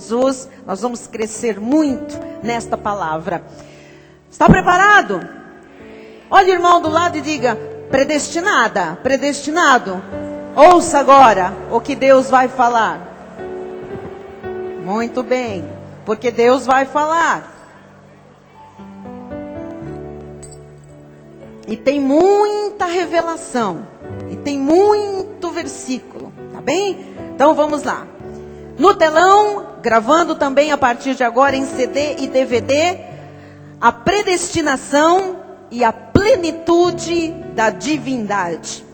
Jesus, nós vamos crescer muito nesta palavra. Está preparado? Olha o irmão do lado e diga: predestinada, predestinado. Ouça agora o que Deus vai falar. Muito bem, porque Deus vai falar. E tem muita revelação. E tem muito versículo. Tá bem? Então vamos lá. No telão, gravando também a partir de agora em CD e DVD, a predestinação e a plenitude da divindade.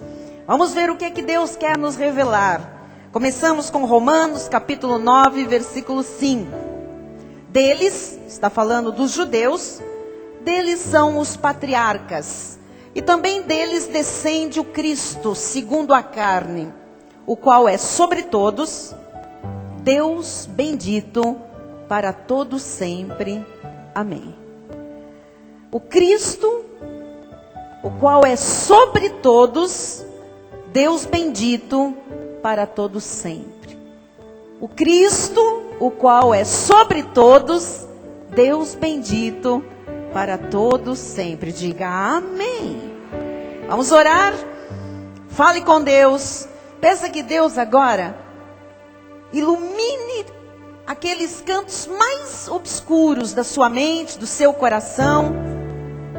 Vamos ver o que Deus quer nos revelar. Começamos com Romanos capítulo 9, versículo 5. Deles, está falando dos judeus, deles são os patriarcas. E também deles descende o Cristo, segundo a carne, o qual é sobre todos, Deus bendito para todos sempre. Amém. O Cristo, o qual é sobre todos, Deus bendito para todos sempre. O Cristo, o qual é sobre todos, Deus bendito para todos sempre. Diga amém. Vamos orar? Fale com Deus. Peça que Deus agora ilumine aqueles cantos mais obscuros da sua mente, do seu coração,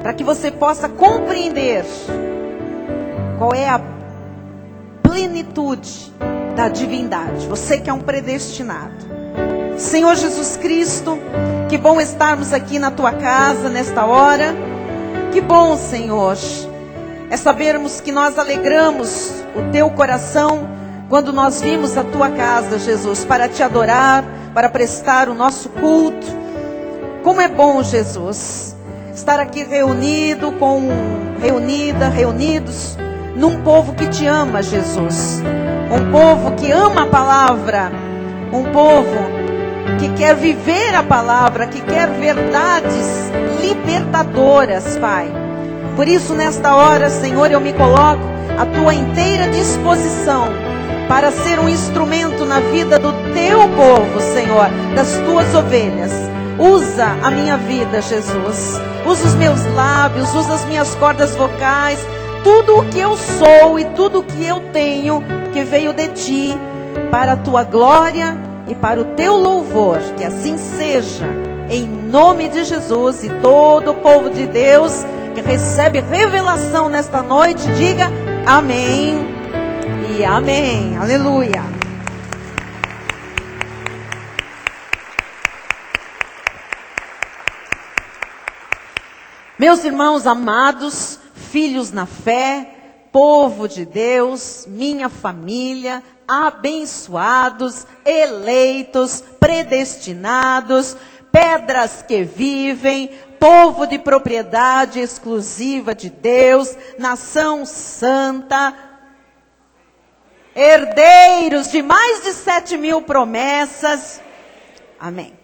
para que você possa compreender qual é a plenitude da divindade. Você que é um predestinado. Senhor Jesus Cristo, que bom estarmos aqui na tua casa nesta hora. Que bom, Senhor, é sabermos que nós alegramos o teu coração quando nós vimos a tua casa, Jesus, para te adorar, para prestar o nosso culto. Como é bom, Jesus, estar aqui reunidos num povo que te ama, Jesus. Um povo que ama a palavra, um povo que quer viver a palavra, que quer verdades libertadoras, Pai. Por isso, nesta hora, Senhor, eu me coloco à tua inteira disposição para ser um instrumento na vida do teu povo, Senhor, das tuas ovelhas. Usa a minha vida, Jesus. Usa os meus lábios, usa as minhas cordas vocais, tudo o que eu sou e tudo o que eu tenho, que veio de ti, para a tua glória e para o teu louvor. Que assim seja, em nome de Jesus. E todo o povo de Deus que recebe revelação nesta noite, diga amém e amém. Aleluia. Meus irmãos amados, filhos na fé, povo de Deus, minha família, abençoados, eleitos, predestinados, pedras que vivem, povo de propriedade exclusiva de Deus, nação santa, herdeiros de mais de 7.000 promessas. Amém.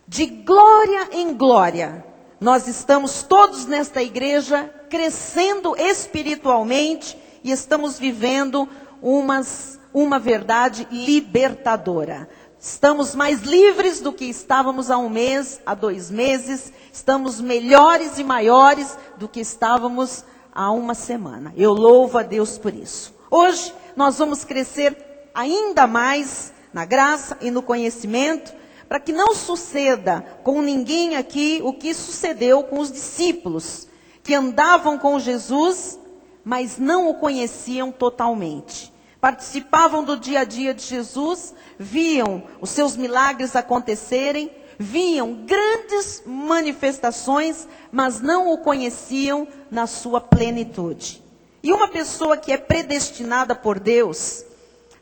De glória em glória, nós estamos todos nesta igreja crescendo espiritualmente e estamos vivendo uma verdade libertadora. Estamos mais livres do que estávamos há um mês, há 2 meses. Estamos melhores e maiores do que estávamos há uma semana. Eu louvo a Deus por isso. Hoje nós vamos crescer ainda mais na graça e no conhecimento, para que não suceda com ninguém aqui o que sucedeu com os discípulos, que andavam com Jesus, mas não o conheciam totalmente. Participavam do dia a dia de Jesus, viam os seus milagres acontecerem, viam grandes manifestações, mas não o conheciam na sua plenitude. E uma pessoa que é predestinada por Deus,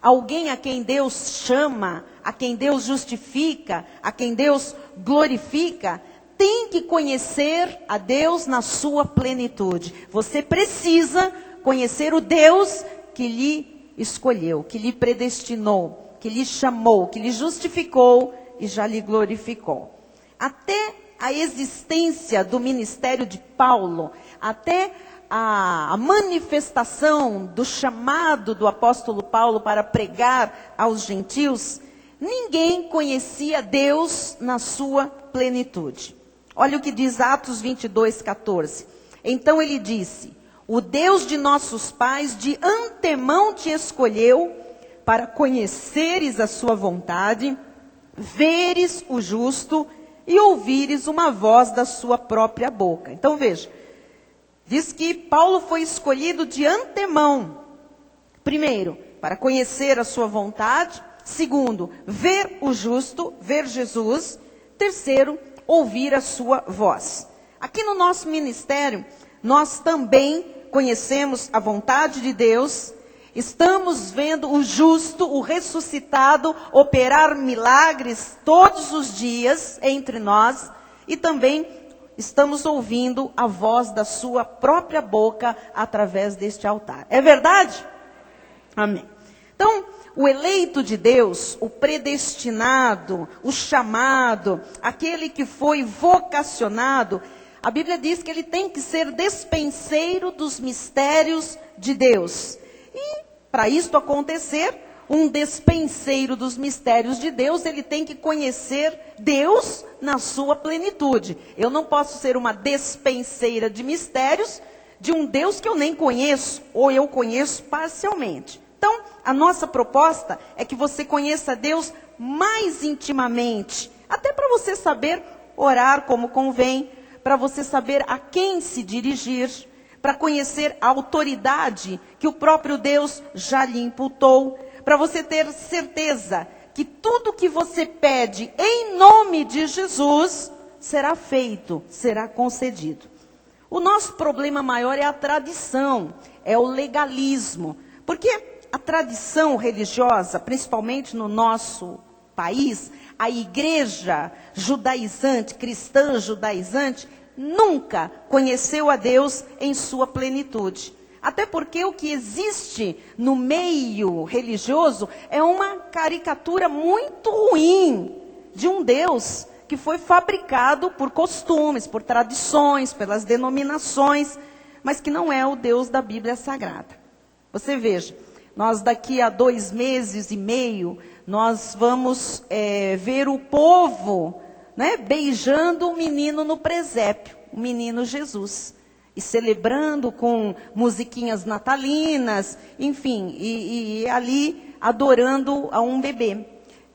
alguém a quem Deus chama, a quem Deus justifica, a quem Deus glorifica, tem que conhecer a Deus na sua plenitude. Você precisa conhecer o Deus que lhe escolheu, que lhe predestinou, que lhe chamou, que lhe justificou e já lhe glorificou. Até a existência do ministério de Paulo, até a manifestação do chamado do apóstolo Paulo para pregar aos gentios, ninguém conhecia Deus na sua plenitude. Olha o que diz Atos 22:14. Então ele disse: o Deus de nossos pais de antemão te escolheu para conheceres a sua vontade, veres o justo e ouvires uma voz da sua própria boca. Então veja, diz que Paulo foi escolhido de antemão. Primeiro, para conhecer a sua vontade. Segundo, ver o justo, ver Jesus. Terceiro, ouvir a sua voz. Aqui no nosso ministério, nós também conhecemos a vontade de Deus. Estamos vendo o justo, o ressuscitado, operar milagres todos os dias entre nós. E também estamos ouvindo a voz da sua própria boca através deste altar. É verdade? Amém. Então, o eleito de Deus, o predestinado, o chamado, aquele que foi vocacionado, a Bíblia diz que ele tem que ser despenseiro dos mistérios de Deus. E para isto acontecer, um despenseiro dos mistérios de Deus, ele tem que conhecer Deus na sua plenitude. Eu não posso ser uma despenseira de mistérios de um Deus que eu nem conheço, ou eu conheço parcialmente. Então, a nossa proposta é que você conheça Deus mais intimamente, até para você saber orar como convém, para você saber a quem se dirigir, para conhecer a autoridade que o próprio Deus já lhe imputou, para você ter certeza que tudo que você pede em nome de Jesus será feito, será concedido. O nosso problema maior é a tradição, é o legalismo, porque a tradição religiosa, principalmente no nosso país, a igreja judaizante, cristã judaizante, nunca conheceu a Deus em sua plenitude. Até porque o que existe no meio religioso é uma caricatura muito ruim de um Deus que foi fabricado por costumes, por tradições, pelas denominações, mas que não é o Deus da Bíblia Sagrada. Você veja, nós daqui a 2 meses e meio, nós vamos ver o povo, né, beijando o menino no presépio, o menino Jesus. E celebrando com musiquinhas natalinas, enfim, e ali adorando a um bebê.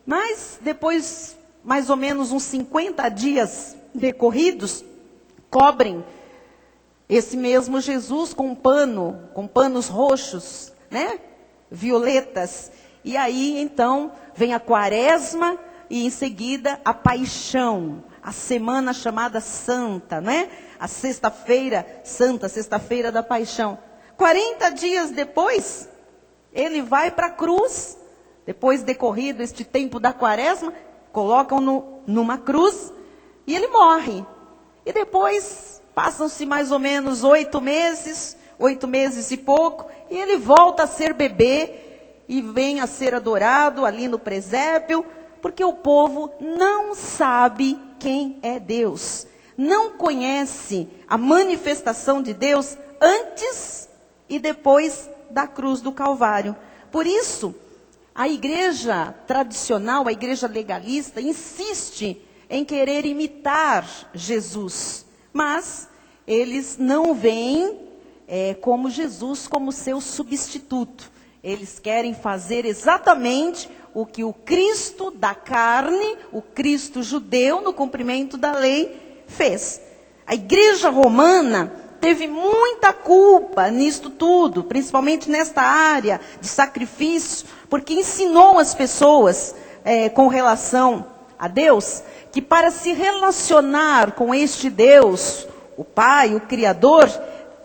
Mas depois, mais ou menos uns 50 dias decorridos, cobrem esse mesmo Jesus com panos roxos, né? Violetas. E aí, então, vem a quaresma e em seguida a paixão, a semana chamada santa, né? A sexta-feira santa, sexta-feira da paixão. 40 dias depois, ele vai para a cruz, depois decorrido este tempo da quaresma, colocam numa cruz e ele morre. E depois, passam-se mais ou menos 8 meses e pouco, e ele volta a ser bebê e vem a ser adorado ali no presépio, porque o povo não sabe quem é Deus. Não conhece a manifestação de Deus antes e depois da cruz do Calvário. Por isso, a igreja tradicional, a igreja legalista, insiste em querer imitar Jesus. Mas eles não veem como Jesus como seu substituto. Eles querem fazer exatamente o que o Cristo da carne, o Cristo judeu, no cumprimento da lei, fez. A igreja romana teve muita culpa nisto tudo, principalmente nesta área de sacrifício, porque ensinou as pessoas com relação a Deus, que para se relacionar com este Deus, o Pai, o Criador,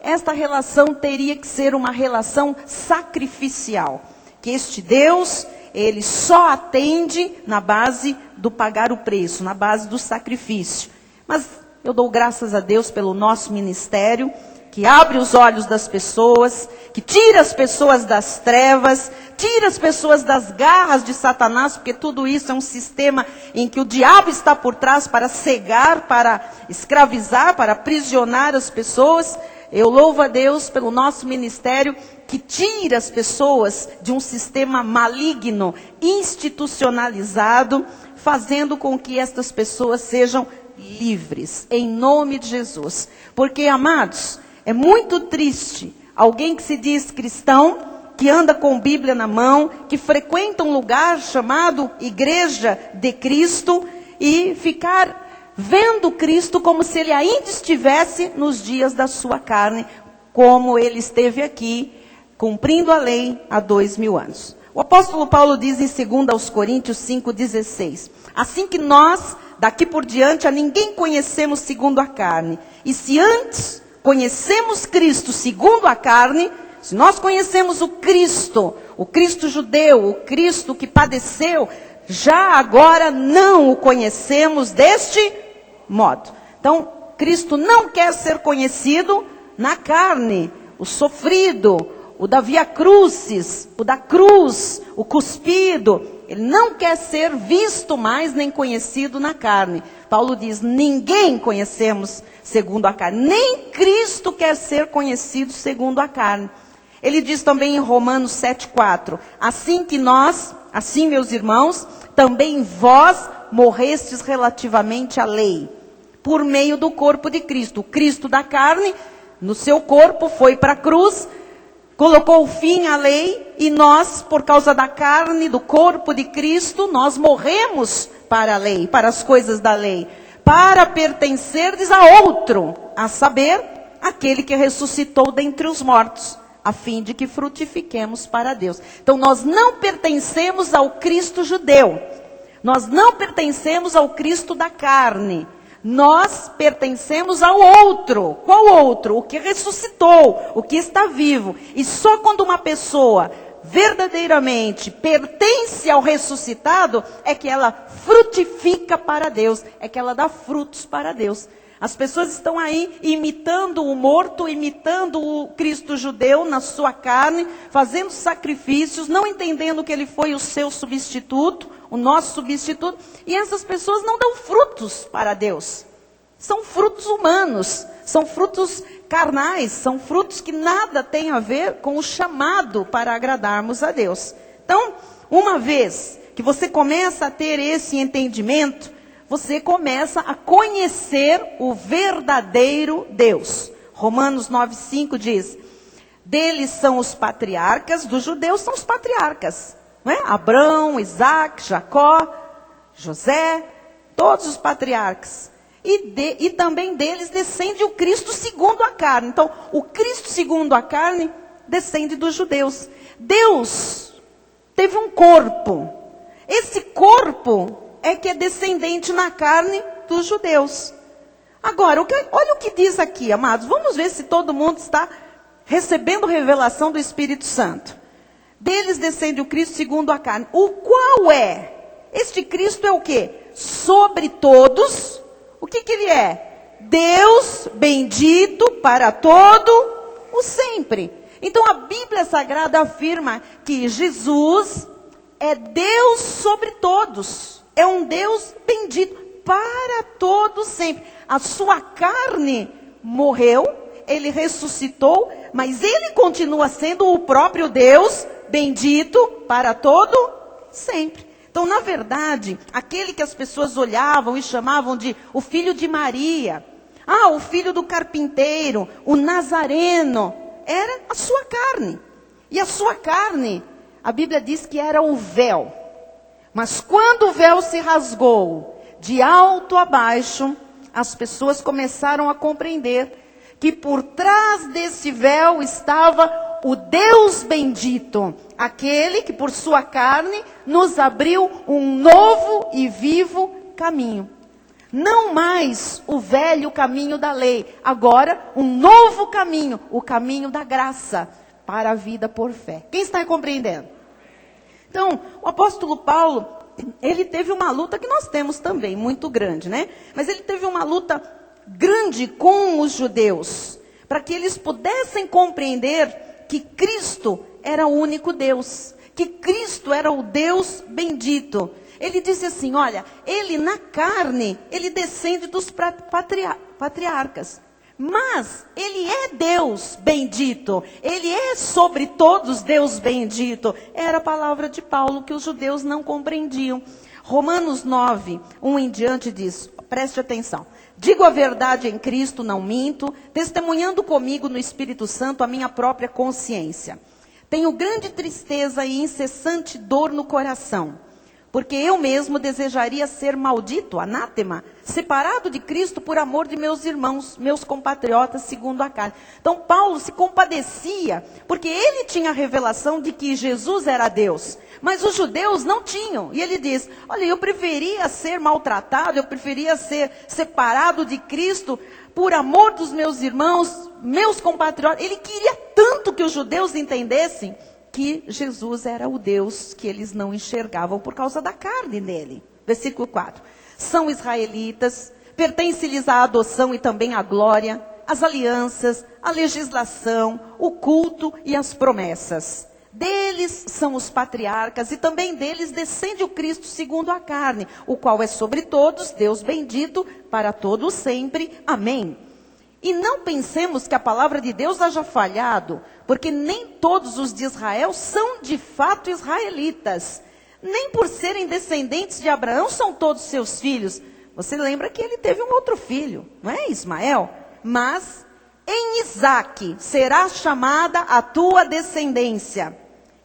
esta relação teria que ser uma relação sacrificial. Que este Deus, ele só atende na base do pagar o preço, na base do sacrifício. Mas eu dou graças a Deus pelo nosso ministério, que abre os olhos das pessoas, que tira as pessoas das trevas, tira as pessoas das garras de Satanás, porque tudo isso é um sistema em que o diabo está por trás para cegar, para escravizar, para aprisionar as pessoas. eu louvo a Deus pelo nosso ministério que tira as pessoas de um sistema maligno, institucionalizado, fazendo com que estas pessoas sejam livres, em nome de Jesus. Porque, amados, é muito triste alguém que se diz cristão, que anda com Bíblia na mão, que frequenta um lugar chamado Igreja de Cristo, e ficar vendo Cristo como se ele ainda estivesse nos dias da sua carne, como ele esteve aqui, cumprindo a lei há 2000 anos. O apóstolo Paulo diz em 2 Coríntios 5,16, assim que nós, daqui por diante, a ninguém conhecemos segundo a carne. E se antes conhecemos Cristo segundo a carne, se nós conhecemos o Cristo judeu, o Cristo que padeceu, já agora não o conhecemos deste modo. Então, Cristo não quer ser conhecido na carne, o sofrido, o da via crucis, o da cruz, o cuspido. Ele não quer ser visto mais nem conhecido na carne. Paulo diz, ninguém conhecemos segundo a carne. Nem Cristo quer ser conhecido segundo a carne. Ele diz também em Romanos 7,4, assim meus irmãos, também vós morrestes relativamente à lei, por meio do corpo de Cristo. O Cristo da carne, no seu corpo, foi para a cruz, colocou fim à lei, e nós, por causa da carne, do corpo de Cristo, nós morremos para a lei, para as coisas da lei, para pertencerdes a outro, a saber, aquele que ressuscitou dentre os mortos, a fim de que frutifiquemos para Deus. Então nós não pertencemos ao Cristo judeu, nós não pertencemos ao Cristo da carne, nós pertencemos ao outro. Qual outro? O que ressuscitou, o que está vivo. E só quando uma pessoa verdadeiramente pertence ao ressuscitado, é que ela frutifica para Deus, é que ela dá frutos para Deus. As pessoas estão aí imitando o morto, imitando o Cristo judeu na sua carne, fazendo sacrifícios, não entendendo que ele foi o seu substituto, o nosso substituto, e essas pessoas não dão frutos para Deus. São frutos humanos, são frutos carnais, são frutos que nada têm a ver com o chamado para agradarmos a Deus. Então, uma vez que você começa a ter esse entendimento, você começa a conhecer o verdadeiro Deus. Romanos 9,5 diz, deles são os patriarcas, dos judeus são os patriarcas. Não é? Abraão, Isaac, Jacó, José, todos os patriarcas. E também deles descende o Cristo segundo a carne. Então, o Cristo segundo a carne descende dos judeus. Deus teve um corpo. Esse corpo é que é descendente na carne dos judeus. Agora, olha o que diz aqui, amados. Vamos ver se todo mundo está recebendo revelação do Espírito Santo. Deles descende o Cristo segundo a carne. O qual é? Este Cristo é o quê? Sobre todos. O que ele é? Deus bendito para todo o sempre. Então a Bíblia Sagrada afirma que Jesus é Deus sobre todos. É um Deus bendito para todo sempre. A sua carne morreu, ele ressuscitou, mas ele continua sendo o próprio Deus bendito para todo sempre. Então, na verdade, aquele que as pessoas olhavam e chamavam de o filho de Maria, o filho do carpinteiro, o nazareno, era a sua carne. E a sua carne, a Bíblia diz que era o véu. Mas quando o véu se rasgou, de alto a baixo, as pessoas começaram a compreender que por trás desse véu estava o Deus bendito, aquele que por sua carne nos abriu um novo e vivo caminho. Não mais o velho caminho da lei, agora um novo caminho, o caminho da graça para a vida por fé. Quem está compreendendo? Então, o apóstolo Paulo, ele teve uma luta que nós temos também, muito grande, né? Mas ele teve uma luta grande com os judeus, para que eles pudessem compreender que Cristo era o único Deus, que Cristo era o Deus bendito. Ele disse assim, olha, ele na carne, ele descende dos patriarcas, Mas ele é Deus bendito, ele é sobre todos Deus bendito. Era a palavra de Paulo que os judeus não compreendiam. Romanos 9, 1 em diante diz, preste atenção. Digo a verdade em Cristo, não minto, testemunhando comigo no Espírito Santo a minha própria consciência. Tenho grande tristeza e incessante dor no coração, porque eu mesmo desejaria ser maldito, anátema, separado de Cristo por amor de meus irmãos, meus compatriotas segundo a carne. Então Paulo se compadecia, porque ele tinha a revelação de que Jesus era Deus, mas os judeus não tinham. E ele diz, olha, eu preferia ser maltratado, eu preferia ser separado de Cristo por amor dos meus irmãos, meus compatriotas. Ele queria tanto que os judeus entendessem que Jesus era o Deus que eles não enxergavam por causa da carne nele. Versículo 4. São israelitas, pertence-lhes a adoção e também a glória, as alianças, a legislação, o culto e as promessas. Deles são os patriarcas e também deles descende o Cristo segundo a carne, o qual é sobre todos, Deus bendito, para todos sempre. Amém. E não pensemos que a palavra de Deus haja falhado, porque nem todos os de Israel são de fato israelitas. Nem por serem descendentes de Abraão são todos seus filhos. Você lembra que ele teve um outro filho, não é, Ismael? Mas em Isaque será chamada a tua descendência.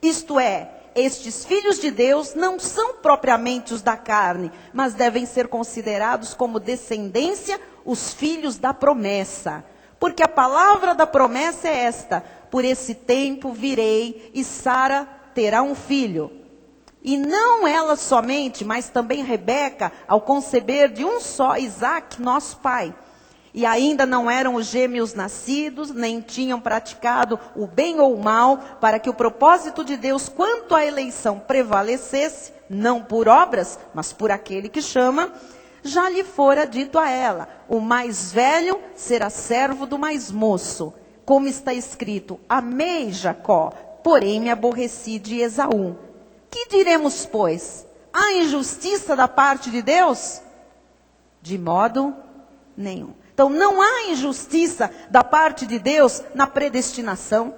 Isto é, estes filhos de Deus não são propriamente os da carne, mas devem ser considerados como descendência os filhos da promessa. Porque a palavra da promessa é esta: por esse tempo virei e Sara terá um filho. E não ela somente, mas também Rebeca, ao conceber de um só Isaque, nosso pai. E ainda não eram os gêmeos nascidos, nem tinham praticado o bem ou o mal, para que o propósito de Deus quanto à eleição prevalecesse, não por obras, mas por aquele que chama. Já lhe fora dito a ela, o mais velho será servo do mais moço. Como está escrito, amei Jacó, porém me aborreci de Esaú. Que diremos, pois? Há injustiça da parte de Deus? De modo nenhum. Então não há injustiça da parte de Deus na predestinação.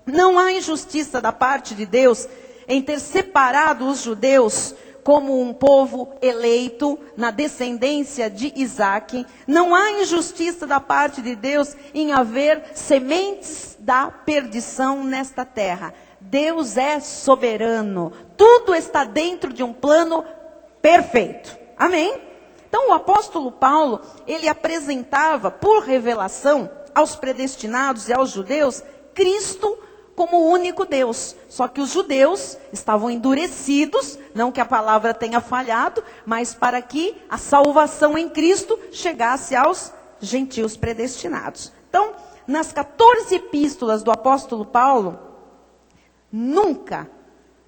Não há injustiça da parte de Deus em ter separado os judeus como um povo eleito na descendência de Isaque. Não há injustiça da parte de Deus em haver sementes da perdição nesta terra. Deus é soberano. Tudo está dentro de um plano perfeito. Amém? Então o apóstolo Paulo, ele apresentava por revelação aos predestinados e aos judeus, Cristo como o único Deus. Só que os judeus estavam endurecidos, não que a palavra tenha falhado, mas para que a salvação em Cristo chegasse aos gentios predestinados. Então, nas 14 epístolas do apóstolo Paulo, nunca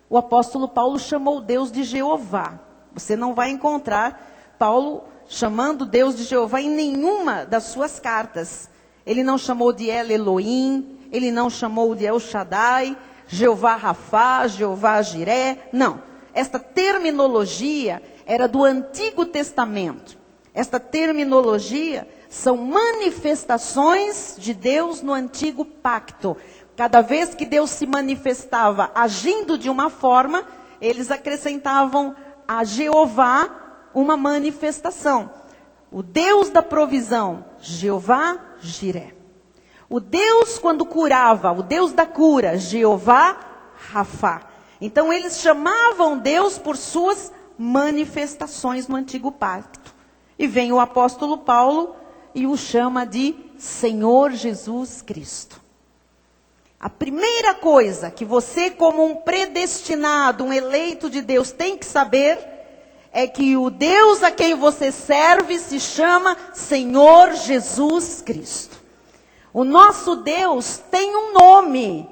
o apóstolo Paulo chamou Deus de Jeová. Você não vai encontrar Paulo chamando Deus de Jeová em nenhuma das suas cartas. Ele não chamou de El Elohim, ele não chamou de El Shaddai, Jeová Rafá, Jeová Jiré. Não. Esta terminologia era do Antigo Testamento. Esta terminologia são manifestações de Deus no Antigo Pacto. Cada vez que Deus se manifestava agindo de uma forma, eles acrescentavam a Jeová uma manifestação. O Deus da provisão, Jeová Jiré. O Deus quando curava, o Deus da cura, Jeová Rafá. Então eles chamavam Deus por suas manifestações no Antigo Pacto. E vem o apóstolo Paulo e o chama de Senhor Jesus Cristo. A primeira coisa que você, como um predestinado, um eleito de Deus, tem que saber é que o Deus a quem você serve se chama Senhor Jesus Cristo. O nosso Deus tem um nome.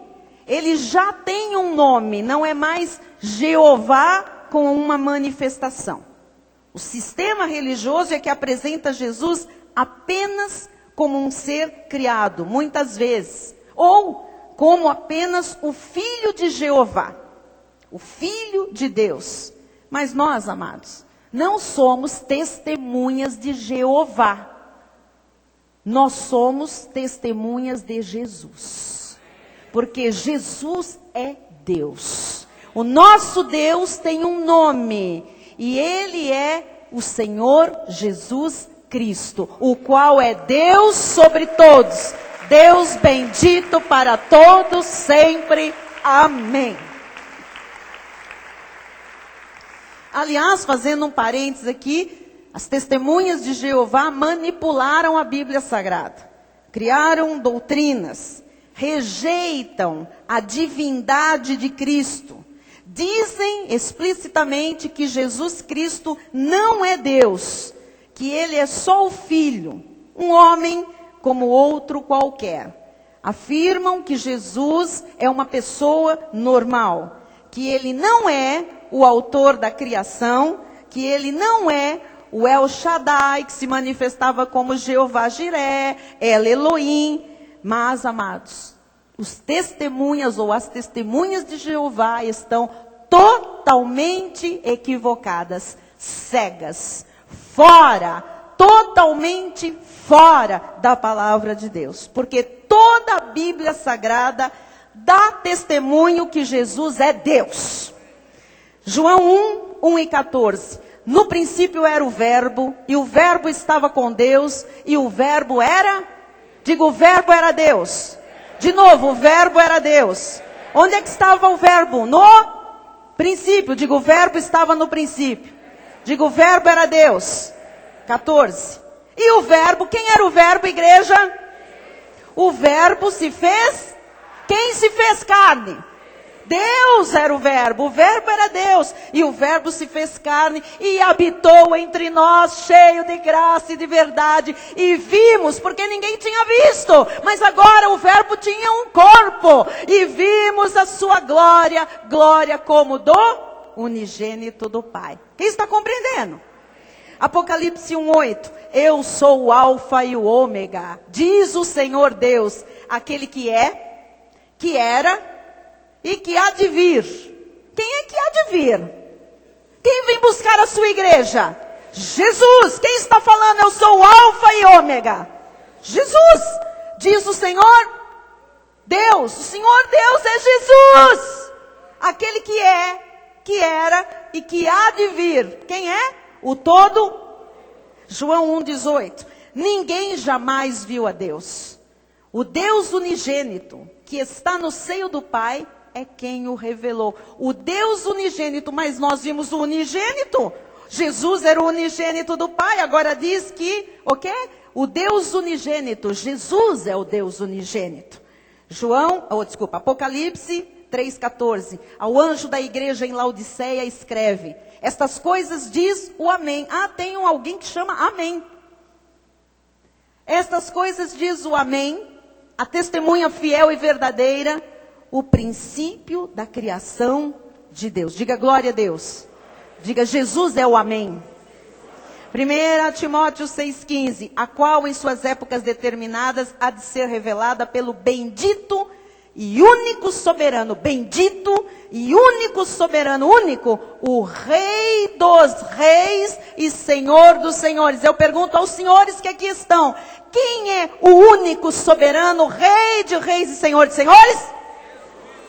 Ele já tem um nome, não é mais Jeová com uma manifestação. O sistema religioso é que apresenta Jesus apenas como um ser criado, muitas vezes, ou como apenas o Filho de Jeová, o Filho de Deus. Mas nós, amados, não somos testemunhas de Jeová. Nós somos testemunhas de Jesus. Porque Jesus é Deus. O nosso Deus tem um nome. E Ele é o Senhor Jesus Cristo. O qual é Deus sobre todos. Deus bendito para todos sempre. Amém. Aliás, fazendo um parênteses aqui, as testemunhas de Jeová manipularam a Bíblia Sagrada. Criaram doutrinas. Rejeitam a divindade de Cristo. Dizem explicitamente que Jesus Cristo não é Deus. Que Ele é só o Filho. Um homem como outro qualquer. Afirmam que Jesus é uma pessoa normal. Que Ele não é o autor da criação. Que Ele não é o El Shaddai, que se manifestava como Jeová Jiré, El Elohim. Mas, amados, os testemunhas ou as testemunhas de Jeová estão totalmente equivocadas, cegas, fora, totalmente fora da palavra de Deus. Porque toda a Bíblia Sagrada dá testemunho que Jesus é Deus. João 1, 1 e 14. No princípio era o verbo, e o verbo estava com Deus, e o verbo era, digo, o verbo era Deus. De novo, o verbo era Deus. Onde é que estava o verbo? No princípio, digo, o verbo estava no princípio. Digo, o verbo era Deus. 14. E o verbo, quem era o verbo, igreja? O verbo se fez, quem se fez carne? Deus era o verbo era Deus, e o verbo se fez carne e habitou entre nós, cheio de graça e de verdade, e vimos, porque ninguém tinha visto, mas agora o verbo tinha um corpo, e vimos a sua glória, glória como do unigênito do Pai. Quem está compreendendo? Apocalipse 1:8, eu sou o alfa e o ômega, diz o Senhor Deus, aquele que é, que era, e que há de vir. Quem é que há de vir? Quem vem buscar a sua igreja? Jesus. Quem está falando? Eu sou o alfa e ômega. Jesus. Diz o Senhor Deus. O Senhor Deus é Jesus. Aquele que é, que era e que há de vir. Quem é? O todo. João 1:18. Ninguém jamais viu a Deus. O Deus unigênito que está no seio do Pai é quem o revelou. O Deus unigênito, mas nós vimos o unigênito. Jesus era o unigênito do Pai. Agora diz que, o quê? O Deus unigênito. Jesus é o Deus unigênito. Apocalipse 3:14. Ao anjo da igreja em Laodiceia escreve: estas coisas diz o Amém. Tem alguém que chama Amém. Estas coisas diz o Amém, a testemunha fiel e verdadeira, o princípio da criação de Deus. Diga glória a Deus. Diga, Jesus é o Amém. 1 Timóteo 6,15, a qual em suas épocas determinadas há de ser revelada pelo bendito e único soberano, bendito e único soberano, único, o Rei dos reis e Senhor dos senhores. Eu pergunto aos senhores que aqui estão, quem é o único soberano, Rei de reis e Senhor de senhores?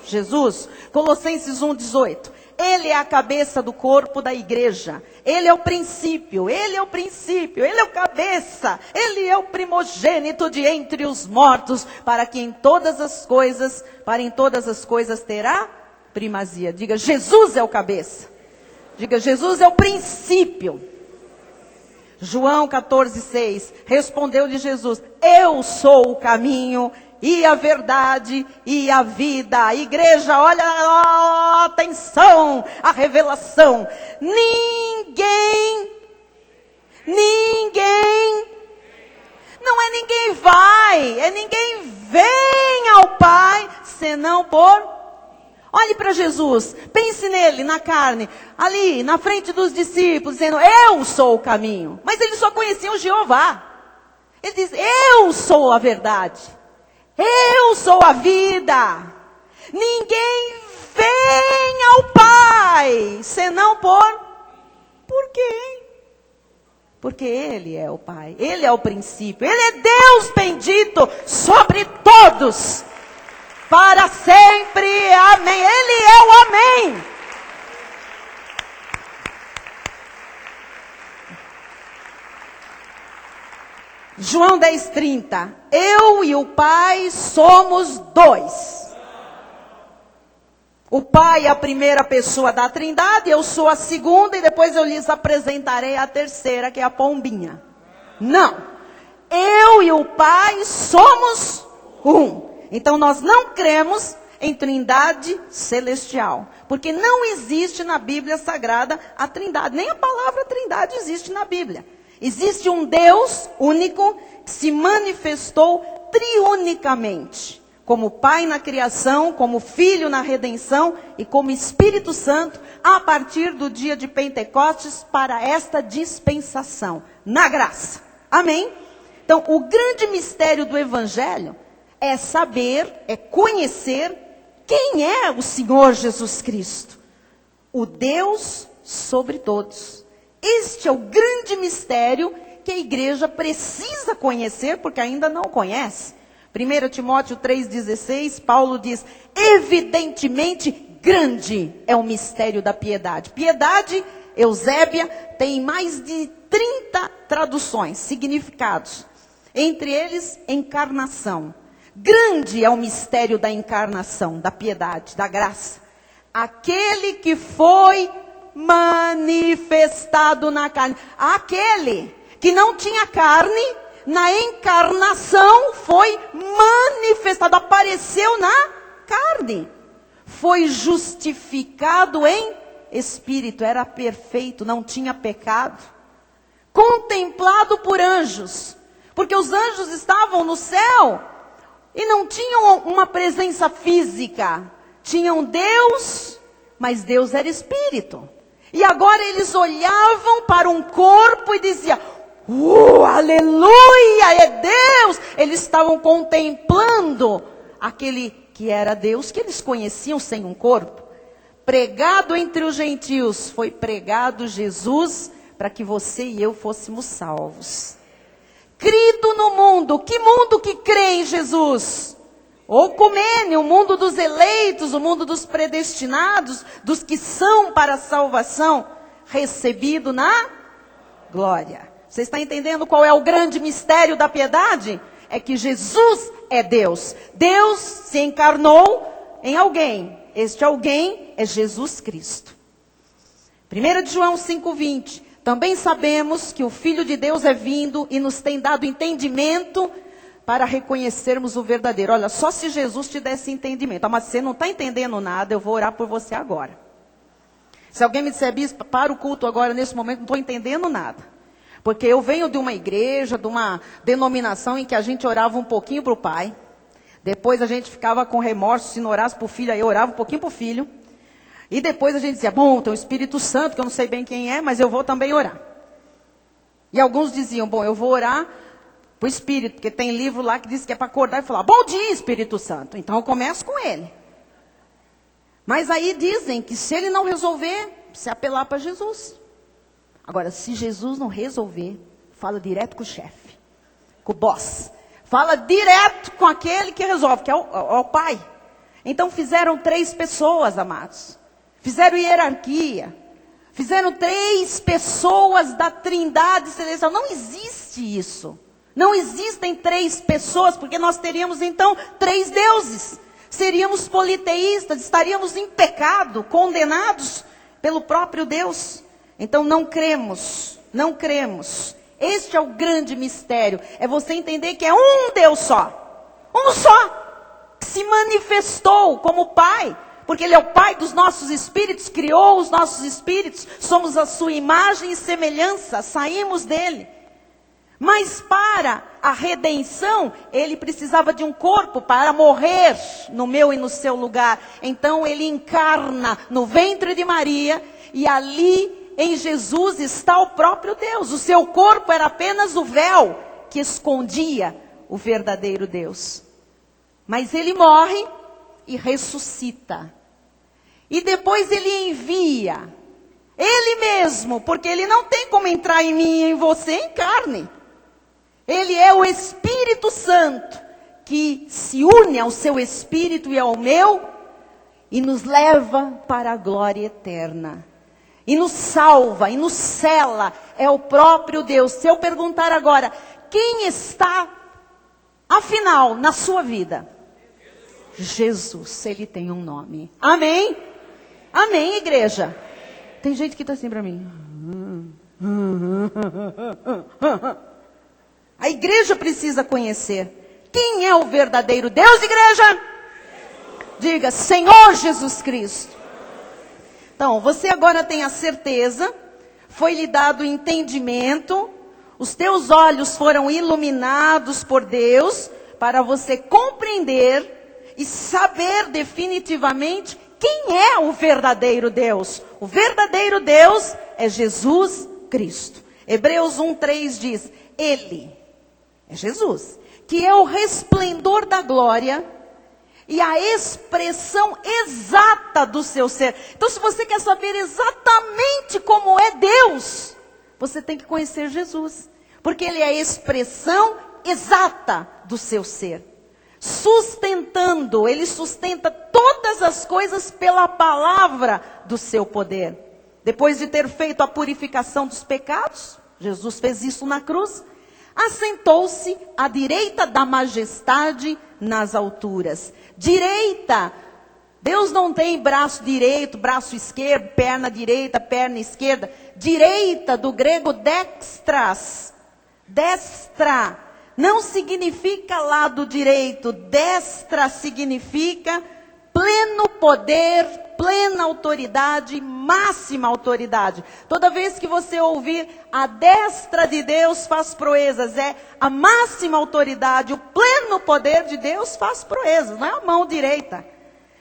Jesus. Colossenses 1:18. Ele é a cabeça do corpo da igreja. Ele é o princípio, ele é o princípio, ele é o cabeça, ele é o primogênito de entre os mortos, para que em todas as coisas terá primazia. Diga, Jesus é o cabeça. Diga, Jesus é o princípio. João 14:6. Respondeu-lhe Jesus: eu sou o caminho e a verdade e a vida. A igreja, olha, atenção, a revelação. Ninguém, não é ninguém vai, é ninguém vem ao Pai, senão por... Olhe para Jesus, pense nele, na carne, ali, na frente dos discípulos, dizendo, eu sou o caminho. Mas eles só conheciam Jeová. Ele diz, eu sou a verdade. Eu sou a vida. Ninguém vem ao Pai, senão por quem? Porque Ele é o Pai, Ele é o princípio, Ele é Deus bendito sobre todos, para sempre, amém. Ele é o amém. João 10:30, eu e o Pai somos dois. O Pai é a primeira pessoa da Trindade, eu sou a segunda e depois eu lhes apresentarei a terceira, que é a pombinha. Não, eu e o Pai somos um. Então nós não cremos em Trindade celestial, porque não existe na Bíblia Sagrada a Trindade, nem a palavra Trindade existe na Bíblia. Existe um Deus único que se manifestou triunicamente, como Pai na criação, como Filho na redenção e como Espírito Santo a partir do dia de Pentecostes para esta dispensação, na graça. Amém? Então, o grande mistério do Evangelho é saber, é conhecer quem é o Senhor Jesus Cristo, o Deus sobre todos. Este é o grande mistério que a igreja precisa conhecer, porque ainda não conhece. 1 Timóteo 3,16, Paulo diz, evidentemente grande é o mistério da piedade. Piedade, Eusébia, tem mais de 30 traduções, significados. Entre eles, encarnação. Grande é o mistério da encarnação, da piedade, da graça. Aquele que foi manifestado na carne. Aquele que não tinha carne, na encarnação foi manifestado, apareceu na carne. Foi justificado em espírito, era perfeito, não tinha pecado. Contemplado por anjos, porque os anjos estavam no céu e não tinham uma presença física. Tinham Deus, mas Deus era espírito. E agora eles olhavam para um corpo e diziam, aleluia, é Deus. Eles estavam contemplando aquele que era Deus, que eles conheciam sem um corpo. Pregado entre os gentios, foi pregado Jesus para que você e eu fôssemos salvos. Crido no mundo, que mundo que crê em Jesus? Ocumene, o mundo dos eleitos, o mundo dos predestinados, dos que são para a salvação, recebido na glória. Você está entendendo qual é o grande mistério da piedade? É que Jesus é Deus. Deus se encarnou em alguém. Este alguém é Jesus Cristo. 1 João 5,20. Também sabemos que o Filho de Deus é vindo e nos tem dado entendimento para reconhecermos o verdadeiro. Olha, só se Jesus te desse entendimento. Mas você não está entendendo nada, eu vou orar por você agora. Se alguém me disser, bispo, para o culto agora, nesse momento, não estou entendendo nada. Porque eu venho de uma igreja, de uma denominação em que a gente orava um pouquinho para o pai. Depois a gente ficava com remorso, se não orasse para o filho, aí eu orava um pouquinho para o filho. E depois a gente dizia, bom, tem o Espírito Santo, que eu não sei bem quem é, mas eu vou também orar. E alguns diziam, bom, eu vou orar para o Espírito, porque tem livro lá que diz que é para acordar e falar, bom dia, Espírito Santo. Então eu começo com ele. Mas aí dizem que se ele não resolver, se apelar para Jesus. Agora, se Jesus não resolver, fala direto com o chefe, com o boss. Fala direto com aquele que resolve, que é o pai. Então fizeram 3 pessoas, amados. Fizeram hierarquia. Fizeram 3 pessoas da Trindade celestial. Não existe isso. Não existem 3 pessoas, porque nós teríamos então 3 deuses. Seríamos politeístas, estaríamos em pecado, condenados pelo próprio Deus. Então não cremos, não cremos. Este é o grande mistério. É você entender que é um Deus só. Um só. Que se manifestou como Pai. Porque Ele é o Pai dos nossos espíritos, criou os nossos espíritos. Somos a sua imagem e semelhança, saímos dele. Mas para a redenção, Ele precisava de um corpo para morrer no meu e no seu lugar. Então Ele encarna no ventre de Maria e ali em Jesus está o próprio Deus. O seu corpo era apenas o véu que escondia o verdadeiro Deus. Mas Ele morre e ressuscita. E depois Ele envia Ele mesmo, porque Ele não tem como entrar em mim e em você em carne. Ele é o Espírito Santo, que se une ao seu Espírito e ao meu, e nos leva para a glória eterna. E nos salva, e nos sela, é o próprio Deus. Se eu perguntar agora, quem está, afinal, na sua vida? Jesus, Ele tem um nome. Amém? Amém, igreja? Tem gente que está assim para mim. A igreja precisa conhecer. Quem é o verdadeiro Deus, igreja? Diga, Senhor Jesus Cristo. Então, você agora tem a certeza, foi lhe dado entendimento, os teus olhos foram iluminados por Deus, para você compreender e saber definitivamente quem é o verdadeiro Deus. O verdadeiro Deus é Jesus Cristo. Hebreus 1:3 diz, Ele, é Jesus, que é o resplendor da glória e a expressão exata do seu ser. Então, se você quer saber exatamente como é Deus, você tem que conhecer Jesus. Porque Ele é a expressão exata do seu ser. Sustentando, Ele sustenta todas as coisas pela palavra do seu poder. Depois de ter feito a purificação dos pecados, Jesus fez isso na cruz, assentou-se à direita da majestade nas alturas. Direita, Deus não tem braço direito, braço esquerdo, perna direita, perna esquerda. Direita, do grego dextras, destra, não significa lado direito. Destra significa pleno poder, plena autoridade, máxima autoridade. Toda vez que você ouvir a destra de Deus faz proezas, é a máxima autoridade, o pleno poder de Deus faz proezas, não é a mão direita.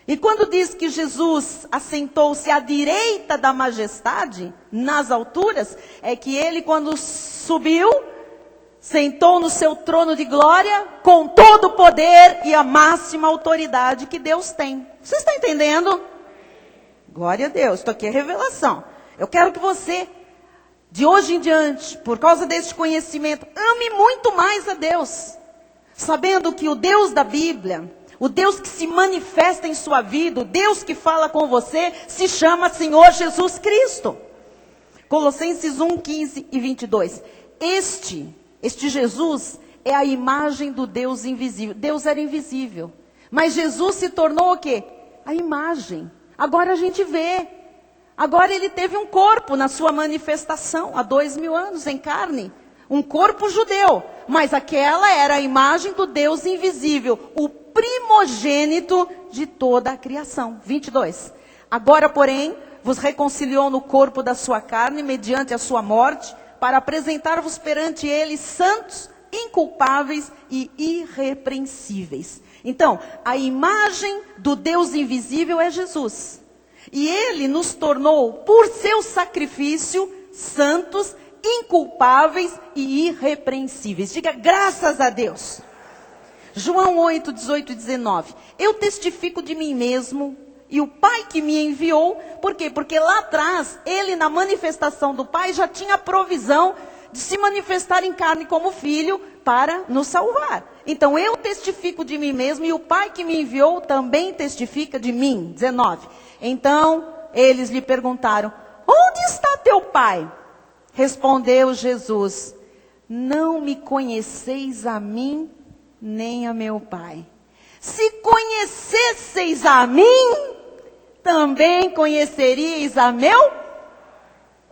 E quando diz que Jesus assentou-se à direita da majestade, nas alturas, é que Ele quando subiu, sentou no seu trono de glória, com todo o poder e a máxima autoridade que Deus tem. Você está entendendo? Glória a Deus, isso aqui é revelação. Eu quero que você, de hoje em diante, por causa deste conhecimento, ame muito mais a Deus. Sabendo que o Deus da Bíblia, o Deus que se manifesta em sua vida, o Deus que fala com você, se chama Senhor Jesus Cristo. Colossenses 1, 15 e 22. Este Jesus é a imagem do Deus invisível. Deus era invisível. Mas Jesus se tornou o quê? A imagem. Agora a gente vê. Agora Ele teve um corpo na sua manifestação, há 2000 anos, em carne. Um corpo judeu. Mas aquela era a imagem do Deus invisível. O primogênito de toda a criação. 22. Agora, porém, vos reconciliou no corpo da sua carne, mediante a sua morte, para apresentar-vos perante Ele santos, inculpáveis e irrepreensíveis. Então, a imagem do Deus invisível é Jesus. E Ele nos tornou, por seu sacrifício, santos, inculpáveis e irrepreensíveis. Diga, graças a Deus. João 8, 18 e 19. Eu testifico de mim mesmo, e o Pai que me enviou, por quê? Porque lá atrás, Ele na manifestação do Pai já tinha a provisão de se manifestar em carne como filho para nos salvar. Então eu testifico de mim mesmo e o Pai que me enviou também testifica de mim. 19. Então eles lhe perguntaram, onde está teu Pai? Respondeu Jesus, não me conheceis a mim, nem a meu Pai. Se conhecesseis a mim, também conheceríeis a meu?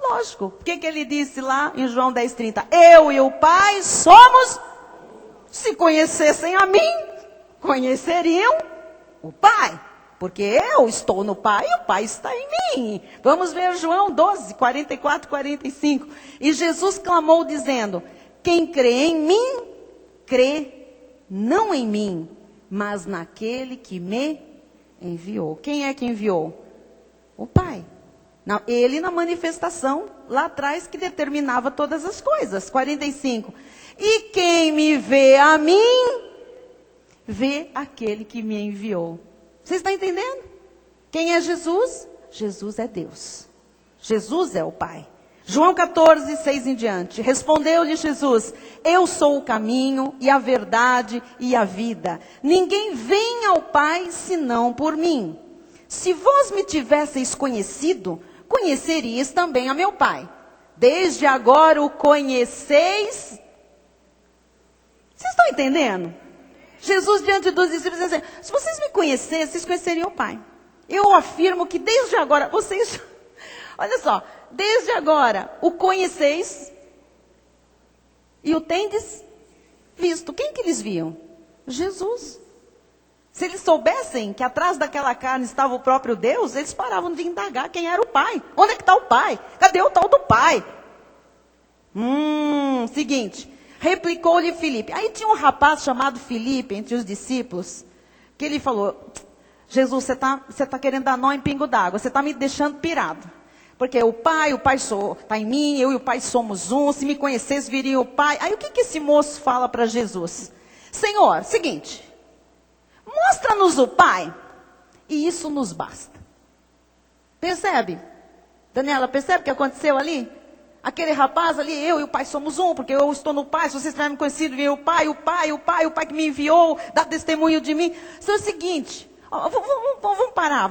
Lógico. O que ele disse lá em João 10:30? Eu e o Pai somos, se conhecessem a mim, conheceriam o Pai. Porque eu estou no Pai e o Pai está em mim. Vamos ver João 12, 44, 45. E Jesus clamou dizendo, quem crê em mim, crê não em mim, mas naquele que me enviou. Quem é que enviou? O Pai. Ele na manifestação lá atrás que determinava todas as coisas. 45. E quem me vê a mim, vê aquele que me enviou. Você está entendendo? Quem é Jesus? Jesus é Deus. Jesus é o Pai. João 14, 6 em diante. Respondeu-lhe Jesus: eu sou o caminho e a verdade e a vida. Ninguém vem ao Pai senão por mim. Se vós me tivesseis conhecido, conhecerias também a meu Pai. Desde agora o conheceis. Vocês estão entendendo? Jesus diante dos discípulos diz assim: se vocês me conhecessem, vocês conheceriam o Pai. Eu afirmo que desde agora, vocês, olha só, desde agora o conheceis e o tendes visto. Quem que eles viam? Jesus. Se eles soubessem que atrás daquela carne estava o próprio Deus, eles paravam de indagar quem era o Pai. Onde é que está o Pai? Cadê o tal do Pai? Seguinte, replicou-lhe Filipe. Aí tinha um rapaz chamado Filipe entre os discípulos, que ele falou: Jesus, você tá querendo dar nó em pingo d'água, você está me deixando pirado. Porque o Pai está em mim, eu e o Pai somos um, se me conhecesse, viria o Pai. Aí o que esse moço fala para Jesus? Senhor, seguinte, mostra-nos o Pai, e isso nos basta. Percebe? Daniela, percebe o que aconteceu ali? Aquele rapaz ali, eu e o Pai somos um, porque eu estou no Pai, se vocês tiverem me conhecido, viram o Pai que me enviou, dá testemunho de mim. Então é o seguinte, vamos parar.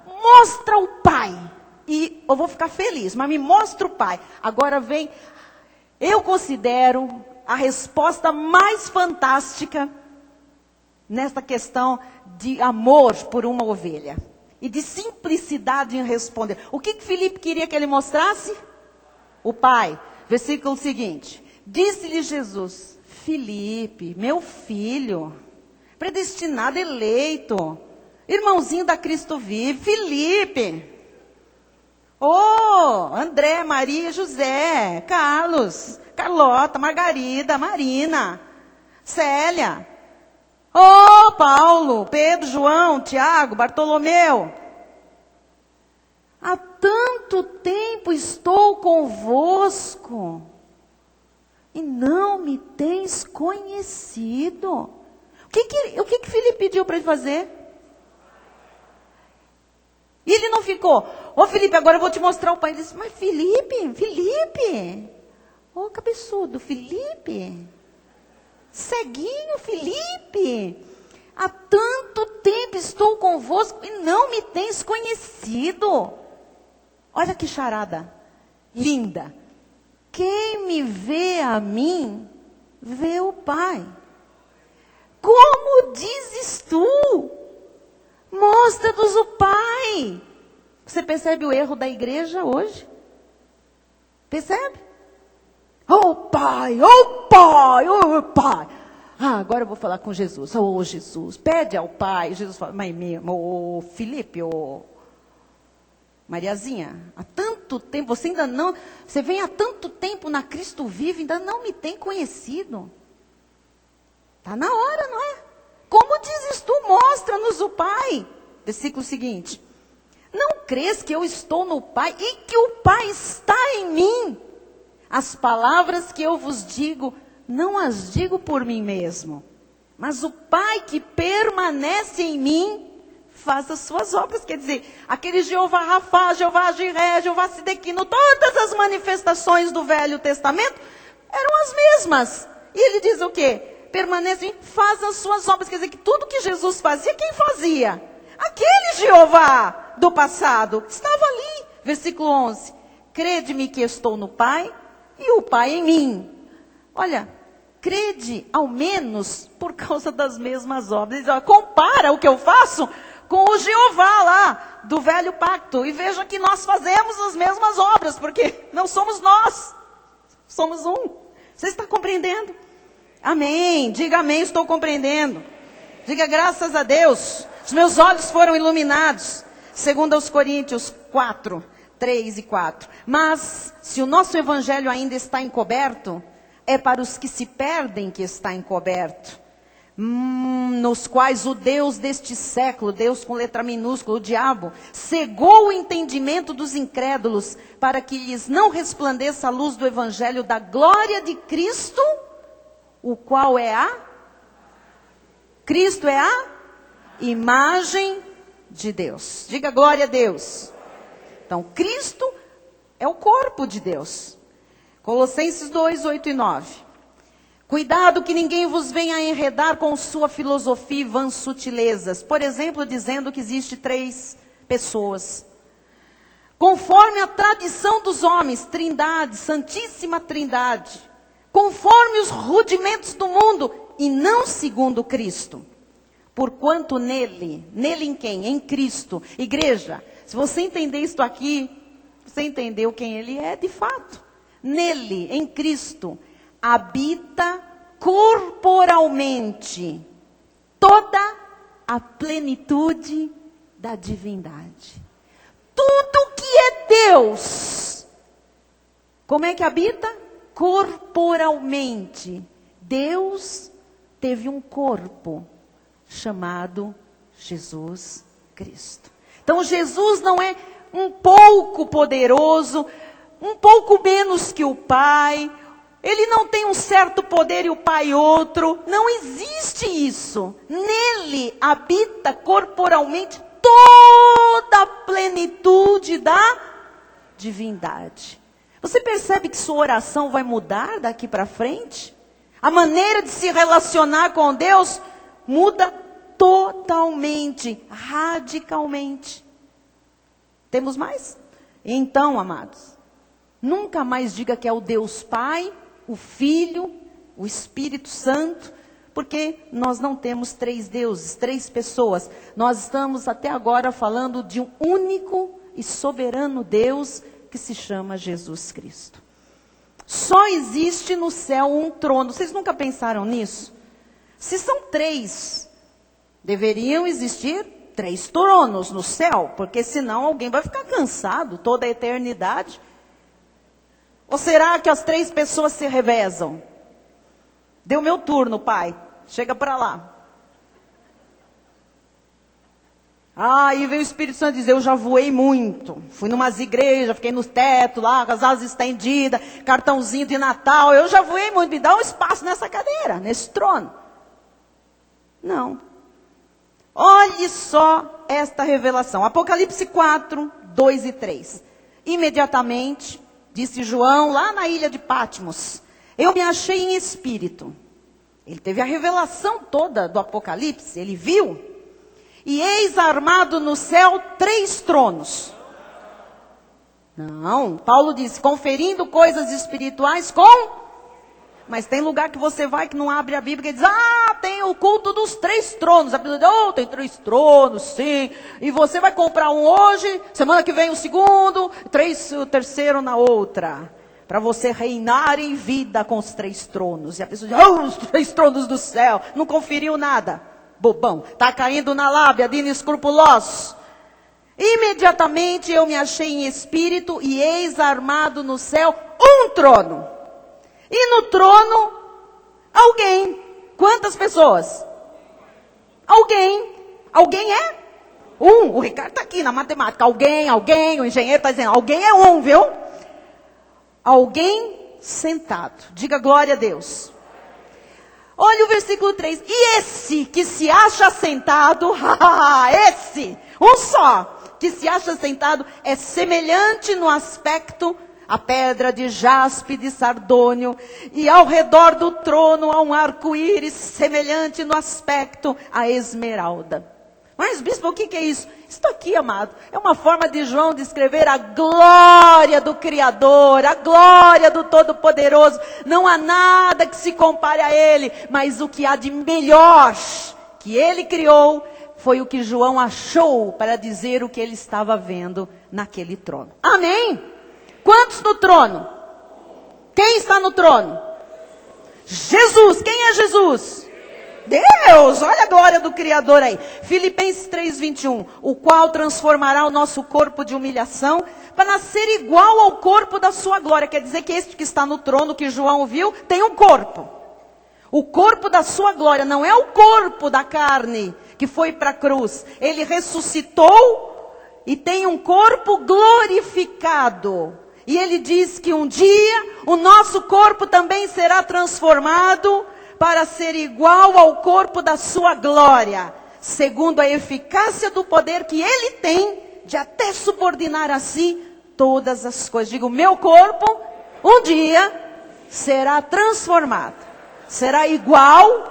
Mostra o Pai. E eu vou ficar feliz, mas me mostra o Pai. Agora vem, eu considero a resposta mais fantástica nesta questão de amor por uma ovelha. E de simplicidade em responder. O que Filipe queria que ele mostrasse? O Pai. Versículo seguinte. Disse-lhe Jesus: Filipe, meu filho, predestinado, eleito, irmãozinho da Cristo vive, Filipe. André, Maria, José, Carlos, Carlota, Margarida, Marina, Célia. Paulo, Pedro, João, Tiago, Bartolomeu. Há tanto tempo estou convosco e não me tens conhecido. O que Filipe pediu para ele fazer? E ele não ficou: Filipe, agora eu vou te mostrar o Pai. Ele disse: mas Filipe, cabeçudo, Filipe, ceguinho, Filipe, há tanto tempo estou convosco e não me tens conhecido. Olha que charada linda. Quem me vê a mim, vê o Pai. Como dizes tu? Mostra-nos o Pai. Você percebe o erro da igreja hoje? Percebe? Pai. Agora eu vou falar com Jesus. Jesus, pede ao Pai. Jesus fala: mas meu, Filipe, Mariazinha, há tanto tempo, você vem há tanto tempo na Cristo vivo, ainda não me tem conhecido. Está na hora, não é? Como dizes tu, mostra-nos o Pai. Versículo seguinte. Não crês que eu estou no Pai e que o Pai está em mim? As palavras que eu vos digo, não as digo por mim mesmo, mas o Pai que permanece em mim, faz as suas obras. Quer dizer, aquele Jeová Rafá, Jeová Jiré, Jeová Sidequino, todas as manifestações do Velho Testamento eram as mesmas. E ele diz o quê? Permanece em mim, faz as suas obras. Quer dizer que tudo que Jesus fazia, quem fazia? Aquele Jeová do passado, que estava ali. Versículo 11. Crede-me que estou no Pai e o Pai em mim. Olha, crede ao menos por causa das mesmas obras. Ele diz: olha, compara o que eu faço com o Jeová lá do velho pacto. E veja que nós fazemos as mesmas obras, porque não somos nós, somos um. Você está compreendendo? Amém. Diga amém, estou compreendendo. Diga graças a Deus. Os meus olhos foram iluminados. Segundo aos Coríntios 4, 3 e 4. Mas, se o nosso evangelho ainda está encoberto, é para os que se perdem que está encoberto. Nos quais o Deus deste século, Deus com letra minúscula, o diabo, cegou o entendimento dos incrédulos, para que lhes não resplandeça a luz do evangelho da glória de Cristo, o qual é Cristo é a imagem de Deus. Diga glória a Deus. Então, Cristo, é o corpo de Deus. Colossenses 2, 8 e 9. Cuidado que ninguém vos venha enredar com sua filosofia e vãs sutilezas. Por exemplo, dizendo que existe 3 pessoas. Conforme a tradição dos homens, trindade, santíssima trindade. Conforme os rudimentos do mundo e não segundo Cristo. Porquanto nele em quem? Em Cristo. Igreja, se você entender isto aqui, você entendeu quem ele é de fato. Nele, em Cristo, habita corporalmente toda a plenitude da divindade. Tudo que é Deus, como é que habita? Corporalmente. Deus teve um corpo chamado Jesus Cristo. Então Jesus não é um pouco poderoso, um pouco menos que o Pai. Ele não tem um certo poder e o Pai outro. Não existe isso. Nele habita corporalmente toda a plenitude da divindade. Você percebe que sua oração vai mudar daqui para frente? A maneira de se relacionar com Deus muda totalmente, radicalmente. Temos mais? Então, amados, nunca mais diga que é o Deus Pai, o Filho, o Espírito Santo, porque nós não temos 3 deuses, 3 pessoas. Nós estamos até agora falando de um único e soberano Deus que se chama Jesus Cristo. Só existe no céu um trono. Vocês nunca pensaram nisso? Se são 3, deveriam existir 3 tronos no céu, porque senão alguém vai ficar cansado toda a eternidade. Ou será que as 3 pessoas se revezam? Deu meu turno, pai. Chega para lá. Aí vem o Espírito Santo dizer, eu já voei muito. Fui numas igrejas, fiquei no teto lá, com as asas estendidas, cartãozinho de Natal. Eu já voei muito, me dá um espaço nessa cadeira, nesse trono. Não. Olhe só esta revelação. Apocalipse 4, 2 e 3. Imediatamente, disse João, lá na ilha de Patmos, eu me achei em espírito. Ele teve a revelação toda do Apocalipse, ele viu. E eis armado no céu 3 tronos. Não, Paulo disse, conferindo coisas espirituais com... Mas tem lugar que você vai que não abre a Bíblia e diz, tem o culto dos 3 tronos. A Bíblia diz, tem 3 tronos, sim. E você vai comprar um hoje, semana que vem o segundo, o terceiro na outra. Para você reinar em vida com os 3 tronos. E a pessoa diz, os 3 tronos do céu. Não conferiu nada. Bobão, está caindo na lábia de inescrupulosos. Imediatamente eu me achei em espírito e eis armado no céu um trono. E no trono, alguém. Quantas pessoas? Alguém. Alguém é? Um. O Ricardo está aqui na matemática. Alguém. O engenheiro está dizendo, alguém é um, viu? Alguém sentado. Diga glória a Deus. Olha o versículo 3. E esse que se acha sentado, esse, um só, que se acha sentado, é semelhante no aspecto a pedra de jaspe de sardônio, e ao redor do trono há um arco-íris semelhante no aspecto a esmeralda. Mas, bispo, o que é isso? Isso aqui, amado, é uma forma de João descrever a glória do Criador, a glória do Todo-Poderoso. Não há nada que se compare a Ele, mas o que há de melhor que Ele criou foi o que João achou para dizer o que ele estava vendo naquele trono. Amém? Quantos no trono? Quem está no trono? Jesus. Quem é Jesus? Deus, olha a glória do Criador aí. Filipenses 3:21, o qual transformará o nosso corpo de humilhação para ser igual ao corpo da sua glória. Quer dizer que este que está no trono, que João viu, tem um corpo. O corpo da sua glória não é o corpo da carne que foi para a cruz. Ele ressuscitou e tem um corpo glorificado. E ele diz que um dia o nosso corpo também será transformado para ser igual ao corpo da sua glória, segundo a eficácia do poder que ele tem de até subordinar a si todas as coisas. Digo, meu corpo, um dia, será transformado. Será igual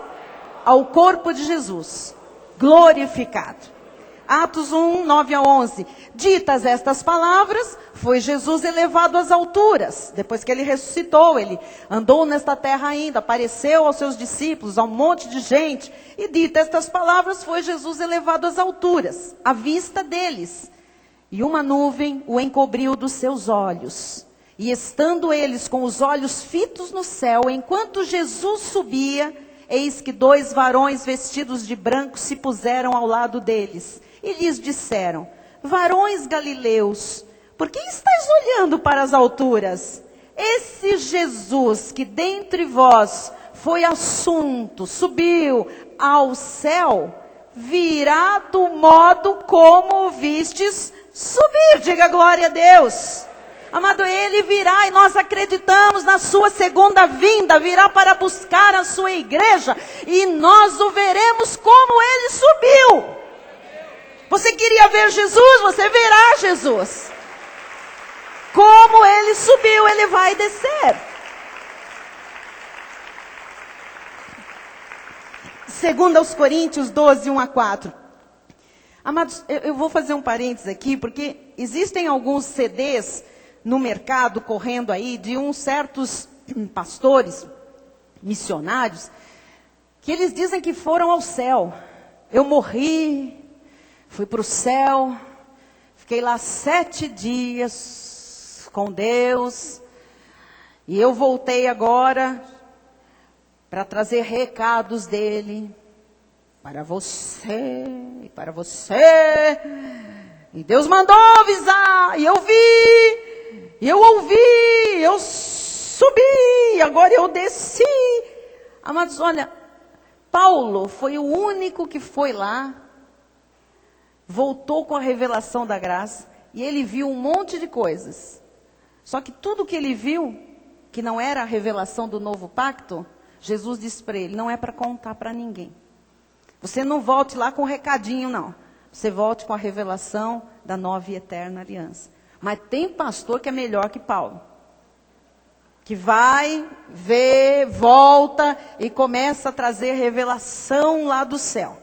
ao corpo de Jesus, glorificado. Atos 1, 9 a 11. Ditas estas palavras, foi Jesus elevado às alturas. Depois que ele ressuscitou, ele andou nesta terra ainda, apareceu aos seus discípulos, a um monte de gente. E ditas estas palavras, foi Jesus elevado às alturas, à vista deles. E uma nuvem o encobriu dos seus olhos. E estando eles com os olhos fitos no céu, enquanto Jesus subia, eis que 2 varões vestidos de branco se puseram ao lado deles. E lhes disseram, varões galileus, por que estáis olhando para as alturas? Esse Jesus que dentre vós foi assunto, subiu ao céu, virá do modo como o vistes subir. Diga glória a Deus. Amado, ele virá e nós acreditamos na sua segunda vinda, virá para buscar a sua igreja e nós o veremos como ele subiu. Você queria ver Jesus? Você verá Jesus. Como ele subiu, ele vai descer. Segundo aos Coríntios 12, 1 a 4. Amados, eu vou fazer um parênteses aqui, porque existem alguns CDs no mercado correndo aí de uns certos pastores, missionários, que eles dizem que foram ao céu. Eu morri, fui para o céu, fiquei lá 7 dias com Deus, e eu voltei agora para trazer recados dele para você e para você. E Deus mandou avisar, e eu vi, e eu ouvi, eu subi, agora eu desci. Amados, olha, Paulo foi o único que foi lá, voltou com a revelação da graça, e ele viu um monte de coisas. Só que tudo que ele viu, que não era a revelação do novo pacto, Jesus disse para ele, não é para contar para ninguém. Você não volte lá com um recadinho, não. Você volte com a revelação da nova e eterna aliança. Mas tem pastor que é melhor que Paulo. Que vai, vê, volta e começa a trazer revelação lá do céu.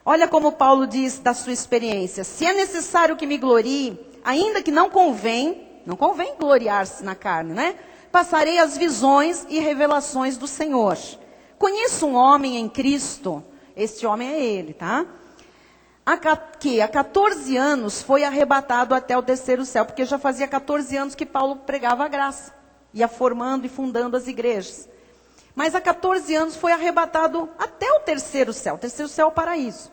Olha como Paulo diz da sua experiência. Se é necessário que me glorie, ainda que não convém gloriar-se na carne, né? Passarei as visões e revelações do Senhor. Conheço um homem em Cristo, este homem é ele, tá? Que há 14 anos foi arrebatado até o terceiro céu, porque já fazia 14 anos que Paulo pregava a graça, ia formando e fundando as igrejas. Mas há 14 anos foi arrebatado até o terceiro céu. O terceiro céu é o paraíso.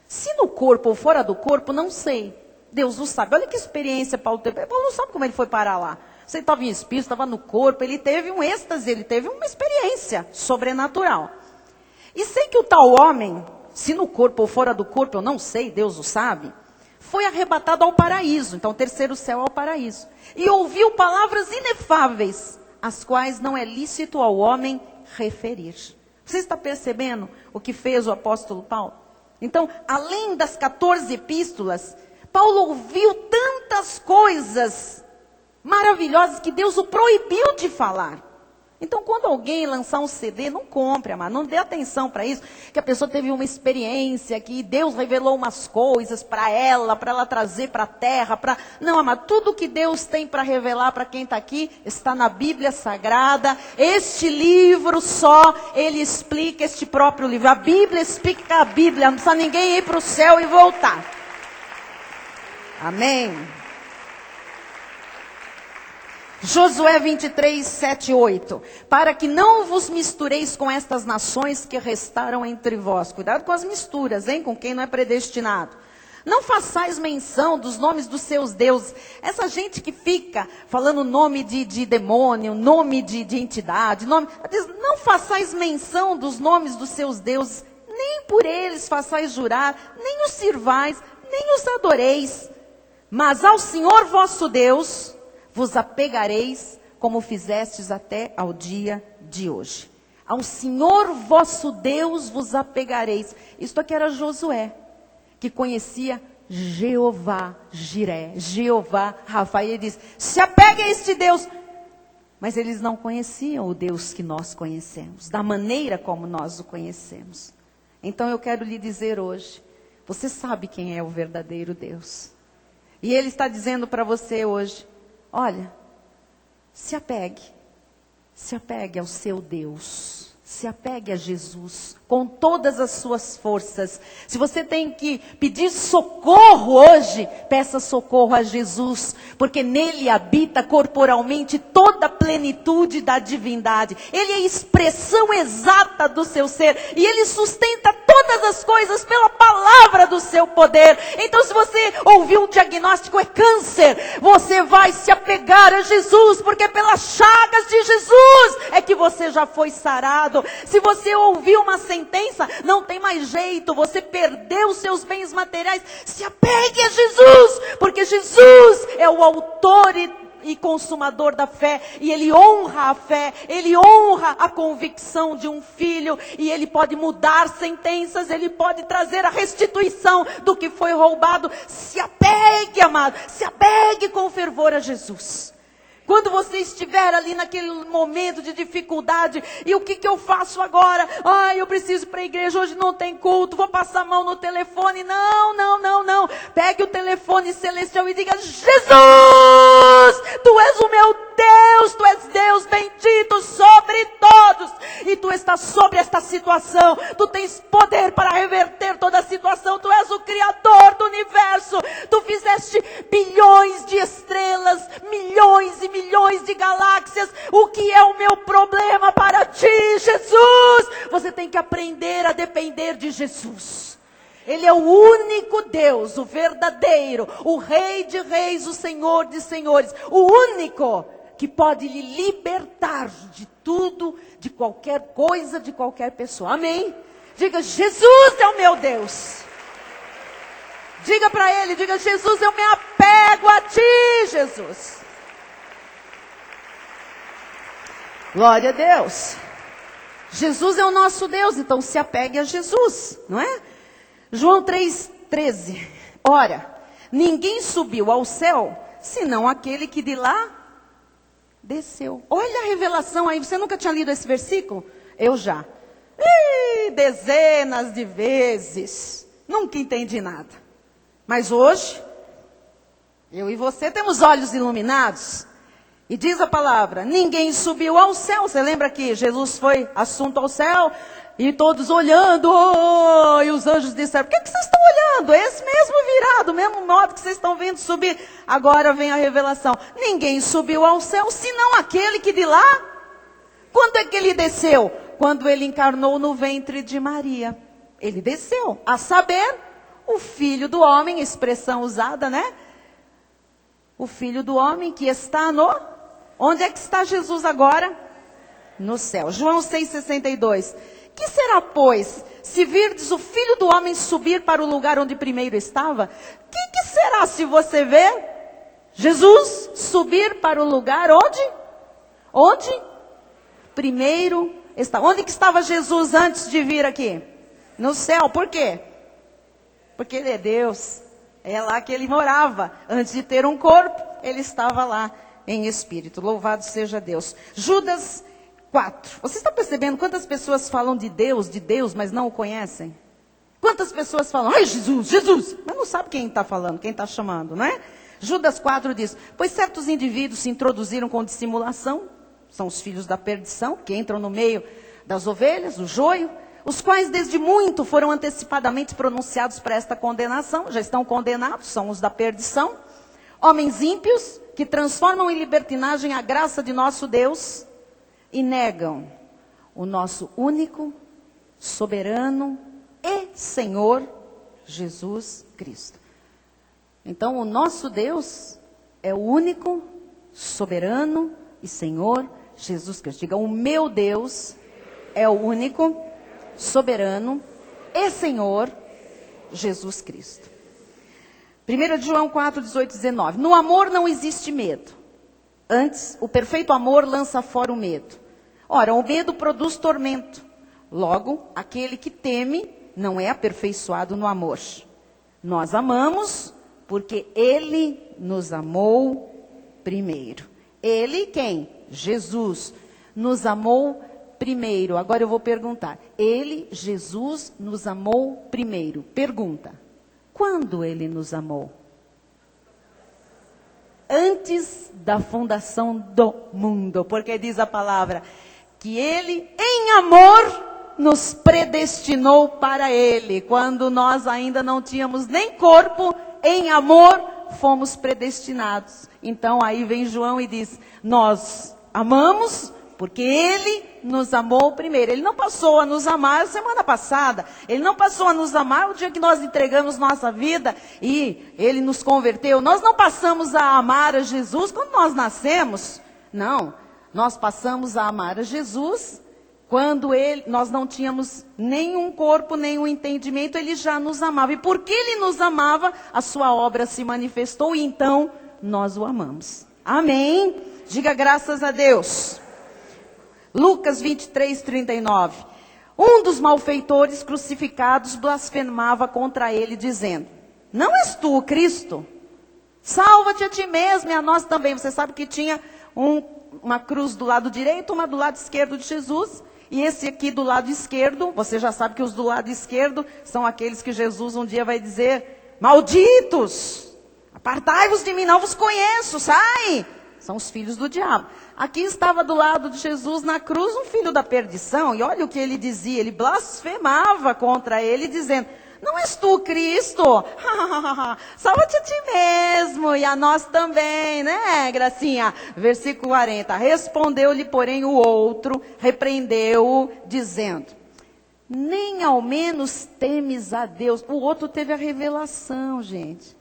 Se no corpo ou fora do corpo, não sei. Deus o sabe. Olha que experiência Paulo teve. Paulo não sabe como ele foi parar lá. Você estava em espírito, estava no corpo, ele teve um êxtase, ele teve uma experiência sobrenatural. E sei que o tal homem, se no corpo ou fora do corpo, eu não sei, Deus o sabe, foi arrebatado ao paraíso. Então o terceiro céu é o paraíso. E ouviu palavras inefáveis, as quais não é lícito ao homem referir. Você está percebendo o que fez o apóstolo Paulo? Então, além das 14 epístolas, Paulo ouviu tantas coisas maravilhosas que Deus o proibiu de falar. Então, quando alguém lançar um CD, não compre, amado, não dê atenção para isso, que a pessoa teve uma experiência, que Deus revelou umas coisas para ela trazer para a terra, Não, amado, tudo que Deus tem para revelar para quem está aqui, está na Bíblia Sagrada. Este livro só, ele explica este próprio livro. A Bíblia explica a Bíblia, não precisa ninguém ir para o céu e voltar. Amém? Josué 23, 7 e 8. Para que não vos mistureis com estas nações que restaram entre vós. Cuidado com as misturas, hein? Com quem não é predestinado. Não façais menção dos nomes dos seus deuses. Essa gente que fica falando nome de demônio, nome de entidade. Não façais menção dos nomes dos seus deuses. Nem por eles façais jurar, nem os sirvais, nem os adoreis. Mas ao Senhor vosso Deus vos apegareis, como fizestes até ao dia de hoje. Ao Senhor vosso Deus vos apegareis. Isto aqui era Josué, que conhecia Jeová Jiré, Jeová Rafa. E ele diz, se apegue a este Deus. Mas eles não conheciam o Deus que nós conhecemos, da maneira como nós o conhecemos. Então eu quero lhe dizer hoje, você sabe quem é o verdadeiro Deus. E Ele está dizendo para você hoje, olha, se apegue ao seu Deus, se apegue a Jesus, com todas as suas forças. Se você tem que pedir socorro hoje, peça socorro a Jesus, porque nele habita corporalmente toda a plenitude da divindade. Ele é a expressão exata do seu ser, e Ele sustenta todas as coisas pela palavra do seu poder. Então, se você ouviu um diagnóstico é câncer, você vai se apegar a Jesus, porque pelas chagas de Jesus é que você já foi sarado. Se você ouviu uma sentença, não tem mais jeito, você perdeu os seus bens materiais, se apegue a Jesus, porque Jesus é o autor e consumador da fé, e Ele honra a fé, Ele honra a convicção de um filho, e Ele pode mudar sentenças, Ele pode trazer a restituição do que foi roubado. Se apegue, amado, se apegue com fervor a Jesus. Quando você estiver ali naquele momento de dificuldade, e o que eu faço agora? Eu preciso ir para a igreja, hoje não tem culto, vou passar a mão no telefone. Não. Pegue o telefone celestial e diga, Jesus, Tu és o meu Deus, Tu és Deus bendito sobre todos. E Tu estás sobre esta situação, Tu tens poder para reverter toda a situação. Tu és o Criador do universo, Tu fizeste bilhões de estrelas, milhões e milhões de galáxias. O que é o meu problema para Ti, Jesus? Você tem que aprender a depender de Jesus. Ele é o único Deus, o verdadeiro, o Rei de reis, o Senhor de senhores, o único que pode lhe libertar de tudo, de qualquer coisa, de qualquer pessoa. Amém? Diga, Jesus é o meu Deus. Diga para Ele, diga, Jesus, eu me apego a Ti, Jesus. Glória a Deus. Jesus é o nosso Deus, então se apegue a Jesus, não é? João 3,13. Ora, ninguém subiu ao céu, senão aquele que de lá desceu. Olha a revelação aí, você nunca tinha lido esse versículo? Eu já. Dezenas de vezes. Nunca entendi nada. Mas hoje, eu e você temos olhos iluminados. E diz a palavra, ninguém subiu ao céu. Você lembra que Jesus foi assunto ao céu? E todos olhando, e os anjos disseram, por que vocês estão olhando? Esse mesmo virado, o mesmo modo que vocês estão vendo subir. Agora vem a revelação, ninguém subiu ao céu, senão aquele que de lá. Quando é que ele desceu? Quando ele encarnou no ventre de Maria. Ele desceu, a saber, o Filho do Homem, expressão usada, né? O Filho do Homem que está no... Onde é que está Jesus agora? No céu. João 6,62. Que será, pois, se virdes o Filho do Homem subir para o lugar onde primeiro estava? Que será se você ver Jesus subir para o lugar onde? Onde? Primeiro está. Onde que estava Jesus antes de vir aqui? No céu. Por quê? Porque Ele é Deus. É lá que Ele morava. Antes de ter um corpo, Ele estava lá em espírito. Louvado seja Deus. Judas 4. Você está percebendo quantas pessoas falam de Deus, mas não o conhecem? Quantas pessoas falam, ai Jesus, Jesus, mas não sabe quem está falando, quem está chamando, não é? Judas 4 diz, pois certos indivíduos se introduziram com dissimulação, são os filhos da perdição, que entram no meio das ovelhas, o joio, os quais desde muito foram antecipadamente pronunciados para esta condenação, já estão condenados, são os da perdição, homens ímpios, que transformam em libertinagem a graça de nosso Deus, e negam o nosso único, soberano e Senhor Jesus Cristo. Então o nosso Deus é o único, soberano e Senhor Jesus Cristo. Diga, o meu Deus é o único, soberano e Senhor Jesus Cristo. 1 João 4, 18, 19. No amor não existe medo. Antes, o perfeito amor lança fora o medo. Ora, o medo produz tormento. Logo, aquele que teme não é aperfeiçoado no amor. Nós amamos porque Ele nos amou primeiro. Ele quem? Jesus nos amou primeiro. Agora eu vou perguntar. Ele, Jesus, nos amou primeiro. Pergunta. Quando Ele nos amou? Antes da fundação do mundo. Porque diz a palavra que Ele, em amor, nos predestinou para Ele. Quando nós ainda não tínhamos nem corpo, em amor, fomos predestinados. Então aí vem João e diz, nós amamos porque Ele nos amou primeiro. Ele não passou a nos amar semana passada. Ele não passou a nos amar o dia que nós entregamos nossa vida e Ele nos converteu. Nós não passamos a amar a Jesus quando nós nascemos. Não, nós passamos a amar a Jesus quando nós não tínhamos nenhum corpo, nenhum entendimento. Ele já nos amava. E porque Ele nos amava, a sua obra se manifestou e então nós o amamos. Amém? Diga graças a Deus. Lucas 23, 39. Um dos malfeitores crucificados blasfemava contra ele, dizendo, não és tu o Cristo? Salva-te a ti mesmo e a nós também. Você sabe que tinha uma cruz do lado direito, uma do lado esquerdo de Jesus. E esse aqui do lado esquerdo, você já sabe que os do lado esquerdo são aqueles que Jesus um dia vai dizer, malditos, apartai-vos de mim, não vos conheço, sai. São os filhos do diabo. Aqui estava do lado de Jesus na cruz um filho da perdição. E olha o que ele dizia. Ele blasfemava contra ele, dizendo, não és tu Cristo? Salva-te a ti mesmo e a nós também, né, Gracinha? Versículo 40. Respondeu-lhe, porém, o outro, repreendeu-o, dizendo, nem ao menos temes a Deus. O outro teve a revelação, gente.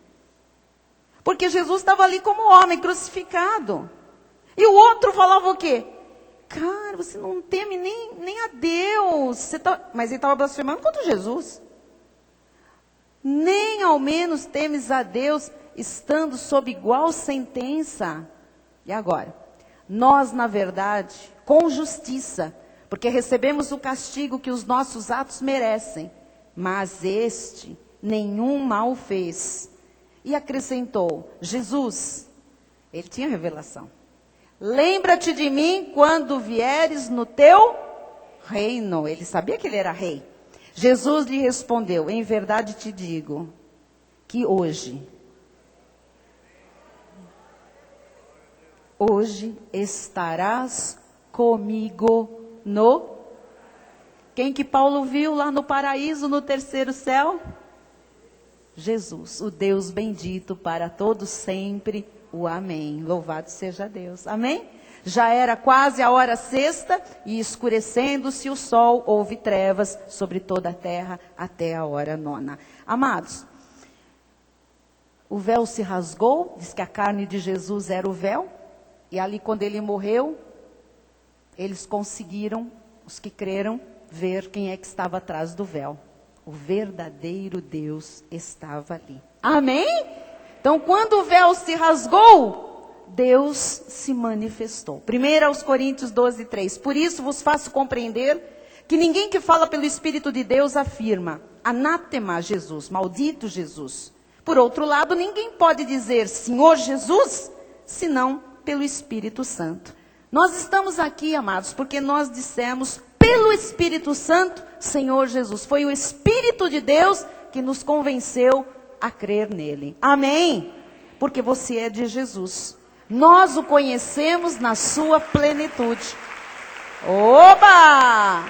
Porque Jesus estava ali como homem, crucificado. E o outro falava o quê? Cara, você não teme nem a Deus. Mas ele estava blasfemando contra Jesus. Nem ao menos temes a Deus, estando sob igual sentença. E agora? Nós, na verdade, com justiça, porque recebemos o castigo que os nossos atos merecem. Mas este nenhum mal fez. E acrescentou, Jesus, ele tinha revelação. Lembra-te de mim quando vieres no teu reino. Ele sabia que ele era rei. Jesus lhe respondeu, em verdade te digo, que hoje estarás comigo no... Quem que Paulo viu lá no paraíso, no terceiro céu? Jesus, o Deus bendito para todos sempre, o amém. Louvado seja Deus, amém? Já era quase a hora sexta, e escurecendo-se o sol, houve trevas sobre toda a terra, até a hora nona. Amados, o véu se rasgou, diz que a carne de Jesus era o véu, e ali quando ele morreu, eles conseguiram, os que creram, ver quem é que estava atrás do véu. O verdadeiro Deus estava ali. Amém? Então, quando o véu se rasgou, Deus se manifestou. 1 Coríntios 12, 3. Por isso vos faço compreender que ninguém que fala pelo Espírito de Deus afirma, anátema Jesus, maldito Jesus. Por outro lado, ninguém pode dizer Senhor Jesus, senão pelo Espírito Santo. Nós estamos aqui, amados, porque nós dissemos pelo Espírito Santo, Senhor Jesus. Foi o Espírito de Deus que nos convenceu a crer nele. Amém? Porque você é de Jesus. Nós o conhecemos na sua plenitude. Oba!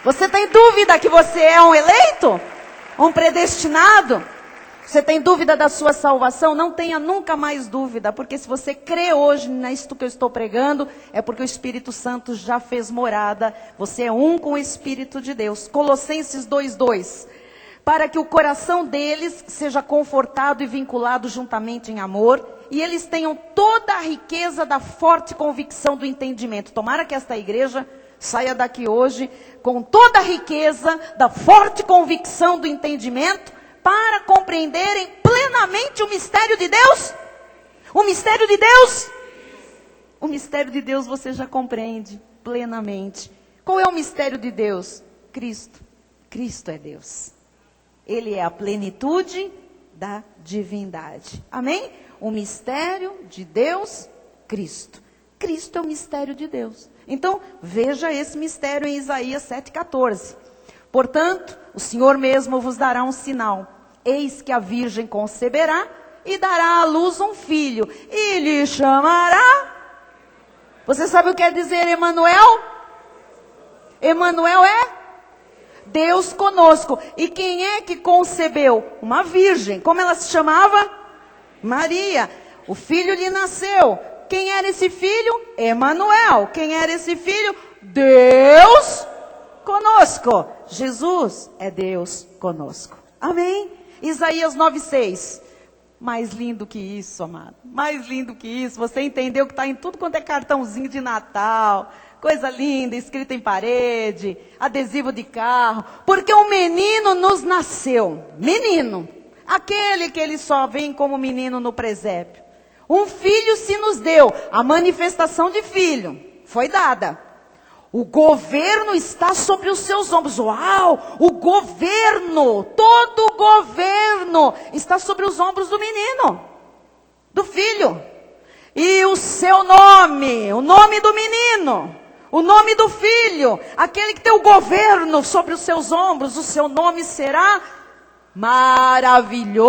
Você tem dúvida que você é um eleito? Um predestinado? Você tem dúvida da sua salvação? Não tenha nunca mais dúvida, porque se você crê hoje nisto que eu estou pregando, é porque o Espírito Santo já fez morada. Você é um com o Espírito de Deus. Colossenses 2:2. Para que o coração deles seja confortado e vinculado juntamente em amor, e eles tenham toda a riqueza da forte convicção do entendimento. Tomara que esta igreja saia daqui hoje com toda a riqueza da forte convicção do entendimento, para compreenderem plenamente o mistério de Deus. O mistério de Deus? O mistério de Deus você já compreende plenamente. Qual é o mistério de Deus? Cristo. Cristo é Deus. Ele é a plenitude da divindade. Amém? O mistério de Deus, Cristo. Cristo é o mistério de Deus. Então, veja esse mistério em Isaías 7,14. Portanto, o Senhor mesmo vos dará um sinal. Eis que a virgem conceberá e dará à luz um filho. E lhe chamará... Você sabe o que quer dizer Emanuel? Emanuel é Deus conosco. E quem é que concebeu? Uma virgem. Como ela se chamava? Maria. O filho lhe nasceu. Quem era esse filho? Emanuel. Quem era esse filho? Deus conosco. Jesus é Deus conosco. Amém? Isaías 9,6. Mais lindo que isso, amado. Mais lindo que isso. Você entendeu que está em tudo quanto é cartãozinho de Natal. Coisa linda, escrita em parede. Adesivo de carro. Porque um menino nos nasceu. Menino. Aquele que ele só vem como menino no presépio. Um filho se nos deu. A manifestação de filho foi dada. O governo está sobre os seus ombros. Uau! O governo, todo o governo está sobre os ombros do menino, do filho. E o seu nome, o nome do menino, o nome do filho, aquele que tem o governo sobre os seus ombros, o seu nome será Maravilhoso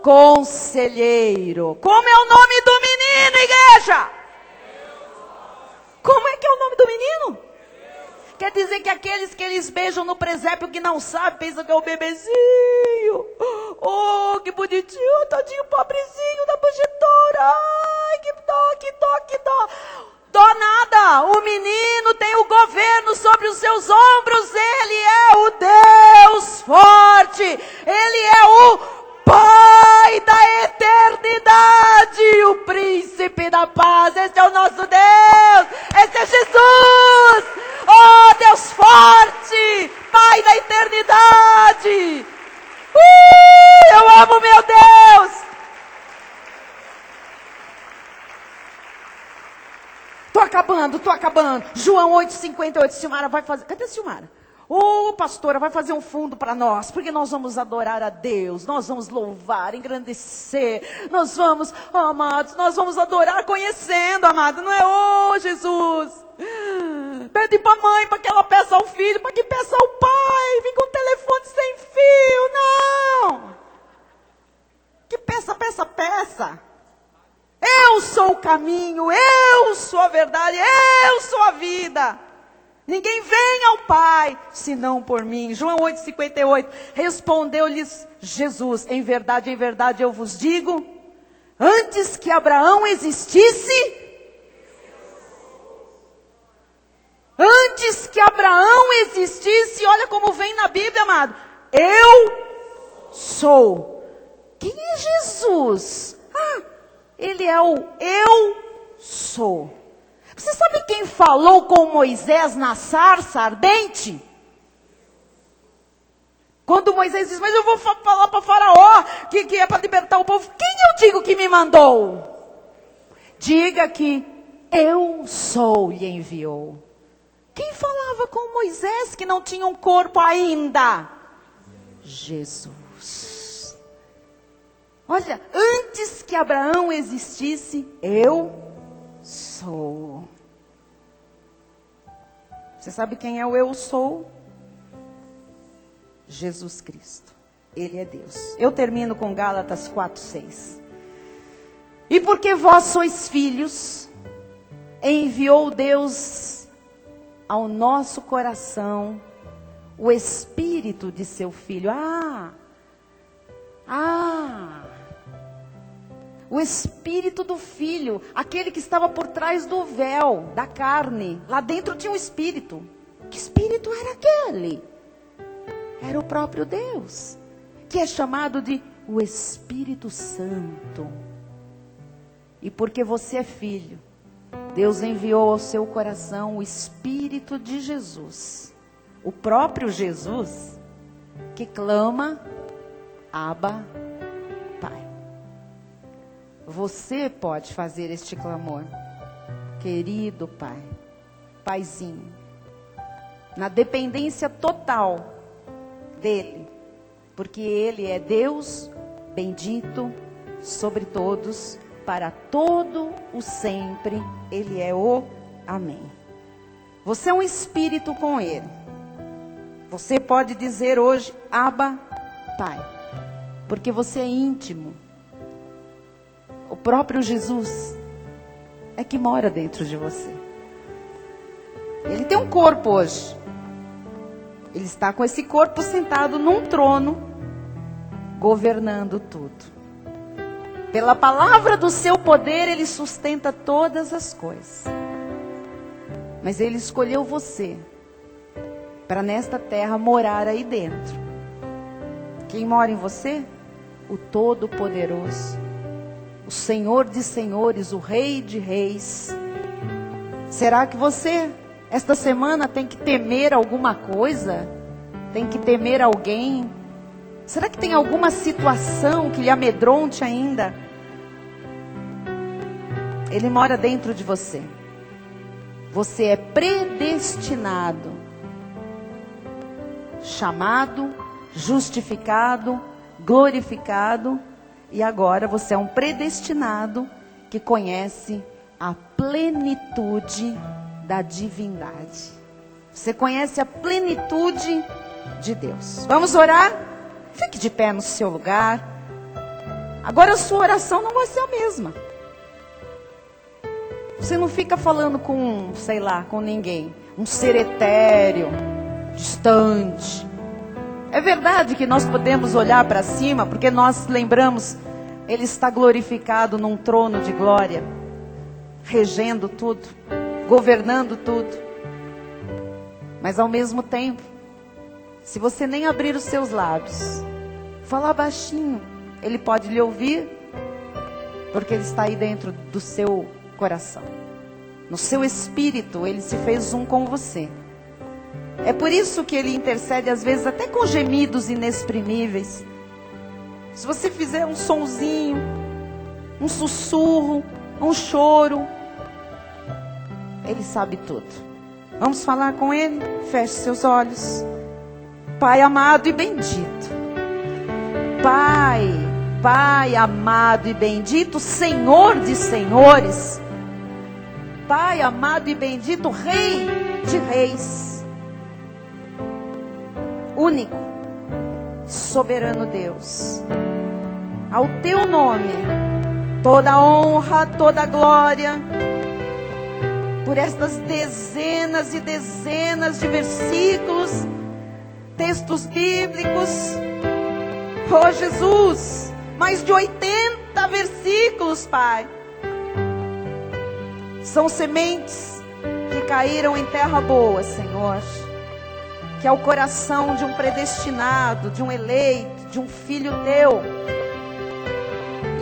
Conselheiro. Como é o nome do menino, igreja? Como é que é o nome do menino? Quer dizer que aqueles que eles beijam no presépio que não sabem, pensam que é o bebezinho. Oh, que bonitinho, tadinho, pobrezinho da projetora. Ai, que dó, que dó, que dó. Dó nada, o menino tem o governo sobre os seus ombros. Ele é o Deus forte. Ele é o Pai da eternidade, o príncipe da paz. Este é o nosso Deus, este é Jesus. Oh, Deus forte, Pai da eternidade. Eu amo meu Deus. Tô acabando. João 8,58, Silmara vai fazer, cadê a Silmara? Pastora, vai fazer um fundo para nós, porque nós vamos adorar a Deus, nós vamos louvar, engrandecer, nós vamos, amados, nós vamos adorar conhecendo, amado, não é, Jesus, pede para a mãe, para que ela peça ao filho, para que peça ao pai, vem com o telefone sem fio, não, que peça, eu sou o caminho, eu sou a verdade, eu sou a vida. Ninguém vem ao Pai, senão por mim. João 8,58. Respondeu-lhes Jesus, em verdade eu vos digo, antes que Abraão existisse, olha como vem na Bíblia, amado. Eu sou. Quem é Jesus? Ele é o eu sou. Você sabe quem falou com Moisés na sarça ardente? Quando Moisés diz, mas eu vou falar para Faraó que é para libertar o povo. Quem eu digo que me mandou? Diga que eu sou lhe enviou. Quem falava com Moisés que não tinha um corpo ainda? Jesus. Olha, antes que Abraão existisse, eu sou. Você sabe quem é o eu sou? Jesus Cristo. Ele é Deus. Eu termino com Gálatas 4:6. E porque vós sois filhos, enviou Deus ao nosso coração o Espírito de seu Filho. O Espírito do Filho, aquele que estava por trás do véu, da carne. Lá dentro tinha um Espírito. Que Espírito era aquele? Era o próprio Deus, que é chamado de o Espírito Santo. E porque você é filho, Deus enviou ao seu coração o Espírito de Jesus. O próprio Jesus, que clama, Abba, Pai. Você pode fazer este clamor. Querido Pai, Paizinho, na dependência total dele, porque ele é Deus bendito sobre todos, para todo o sempre. Ele é o Amém. Você é um espírito com ele. Você pode dizer hoje, Abba, Pai, porque você é íntimo. O próprio Jesus é que mora dentro de você. Ele tem um corpo hoje. Ele está com esse corpo sentado num trono, governando tudo. Pela palavra do seu poder, ele sustenta todas as coisas. Mas ele escolheu você para nesta terra morar aí dentro. Quem mora em você? O Todo-Poderoso, o Senhor de Senhores, o Rei de Reis. Será que você, esta semana, tem que temer alguma coisa? Tem que temer alguém? Será que tem alguma situação que lhe amedronte ainda? Ele mora dentro de você. Você é predestinado, chamado, justificado, glorificado. E agora você é um predestinado que conhece a plenitude da divindade. Você conhece a plenitude de Deus. Vamos orar? Fique de pé no seu lugar. Agora a sua oração não vai ser a mesma. Você não fica falando com, sei lá, com ninguém. Um ser etéreo, distante. É verdade que nós podemos olhar para cima, porque nós lembramos, ele está glorificado num trono de glória, regendo tudo, governando tudo. Mas ao mesmo tempo, se você nem abrir os seus lábios, falar baixinho, ele pode lhe ouvir, porque ele está aí dentro do seu coração. No seu espírito, ele se fez um com você. É por isso que ele intercede às vezes até com gemidos inexprimíveis. Se você fizer um sonzinho, um sussurro, um choro, ele sabe tudo. Vamos falar com ele? Feche seus olhos. Pai amado e bendito. Pai amado e bendito, Senhor de senhores. Pai amado e bendito, Rei de reis. Único, soberano Deus. Ao teu nome, toda honra, toda glória. Por estas dezenas e dezenas de versículos, textos bíblicos. Oh Jesus, mais de 80 versículos, Pai. São sementes que caíram em terra boa, Senhor. Que é o coração de um predestinado, de um eleito, de um filho teu.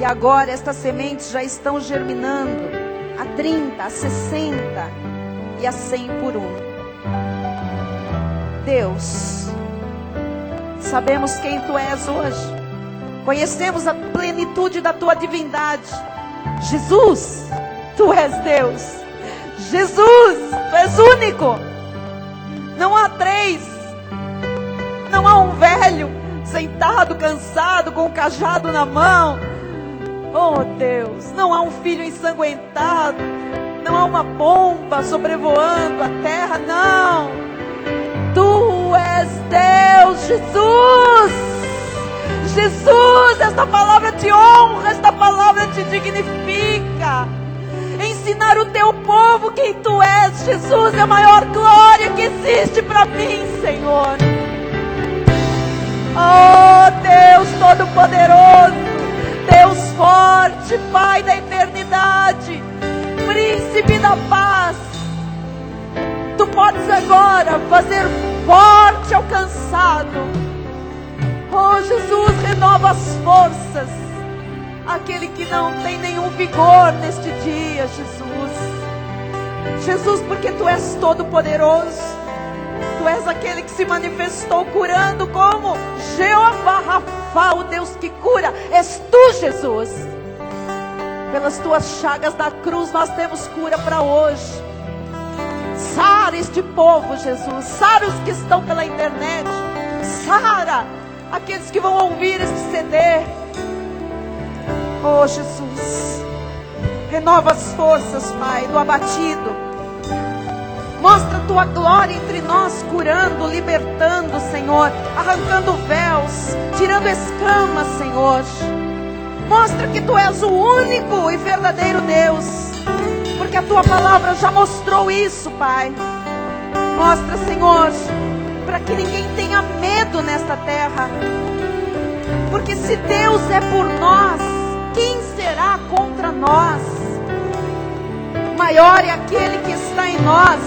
E agora estas sementes já estão germinando a 30, a 60 e a 100 por um. Deus, sabemos quem tu és hoje. Conhecemos a plenitude da tua divindade. Jesus, tu és Deus. Jesus, tu és único. Não há três. Não há um velho sentado, cansado, com o cajado na mão. Oh Deus, não há um filho ensanguentado. Não há uma pomba sobrevoando a terra, não. Tu és Deus, Jesus. Jesus, esta palavra te honra, esta palavra te dignifica. Ensinar o teu povo quem tu és, Jesus, é a maior glória que existe para mim, Senhor. Oh Deus Todo-Poderoso, Deus forte, Pai da eternidade, Príncipe da paz. Tu podes agora fazer forte ao cansado. Oh Jesus, renova as forças. Aquele que não tem nenhum vigor neste dia, Jesus. Jesus, porque Tu és todo-poderoso. Tu és aquele que se manifestou curando como Jeová Rafa, o Deus que cura. És Tu, Jesus. Pelas Tuas chagas da cruz nós temos cura para hoje. Sara este povo, Jesus. Sara os que estão pela internet. Sara aqueles que vão ouvir este CD. Oh Jesus, renova as forças, Pai, do abatido. Mostra a Tua glória entre nós, curando, libertando, Senhor, arrancando véus, tirando escamas, Senhor. Mostra que Tu és o único e verdadeiro Deus, porque a Tua palavra já mostrou isso, Pai. Mostra, Senhor, para que ninguém tenha medo nesta terra, porque se Deus é por nós, quem será contra nós? Maior é aquele que está em nós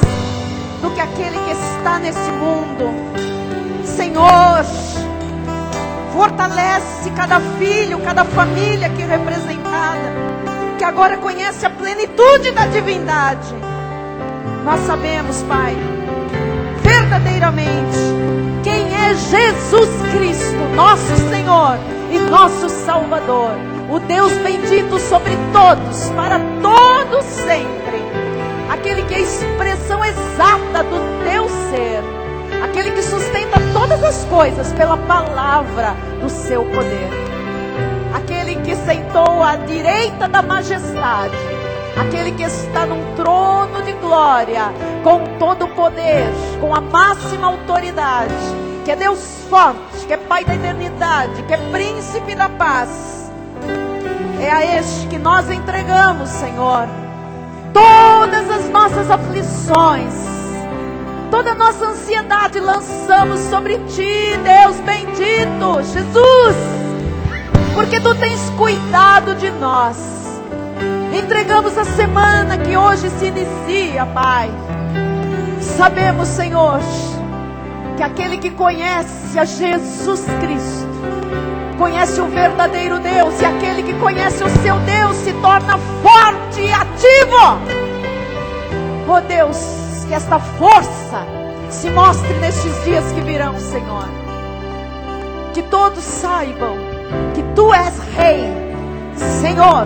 do que aquele que está nesse mundo. Senhor, fortalece cada filho, cada família aqui representada, que agora conhece a plenitude da divindade. Nós sabemos, Pai, verdadeiramente quem é Jesus Cristo, nosso Senhor e nosso Salvador, o Deus bendito sobre todos, para todos sempre, aquele que é a expressão exata do Teu ser, aquele que sustenta todas as coisas pela palavra do Seu poder, aquele que sentou à direita da majestade, aquele que está num trono de glória, com todo o poder, com a máxima autoridade, que é Deus forte, que é Pai da eternidade, que é Príncipe da paz. É a este que nós entregamos, Senhor, todas as nossas aflições, toda a nossa ansiedade lançamos sobre Ti, Deus bendito, Jesus, porque Tu tens cuidado de nós. Entregamos a semana que hoje se inicia, Pai. Sabemos, Senhor, que aquele que conhece a Jesus Cristo conhece o verdadeiro Deus, e aquele que conhece o seu Deus se torna forte e ativo. Oh Deus, que esta força se mostre nestes dias que virão, Senhor. Que todos saibam que Tu és Rei, Senhor,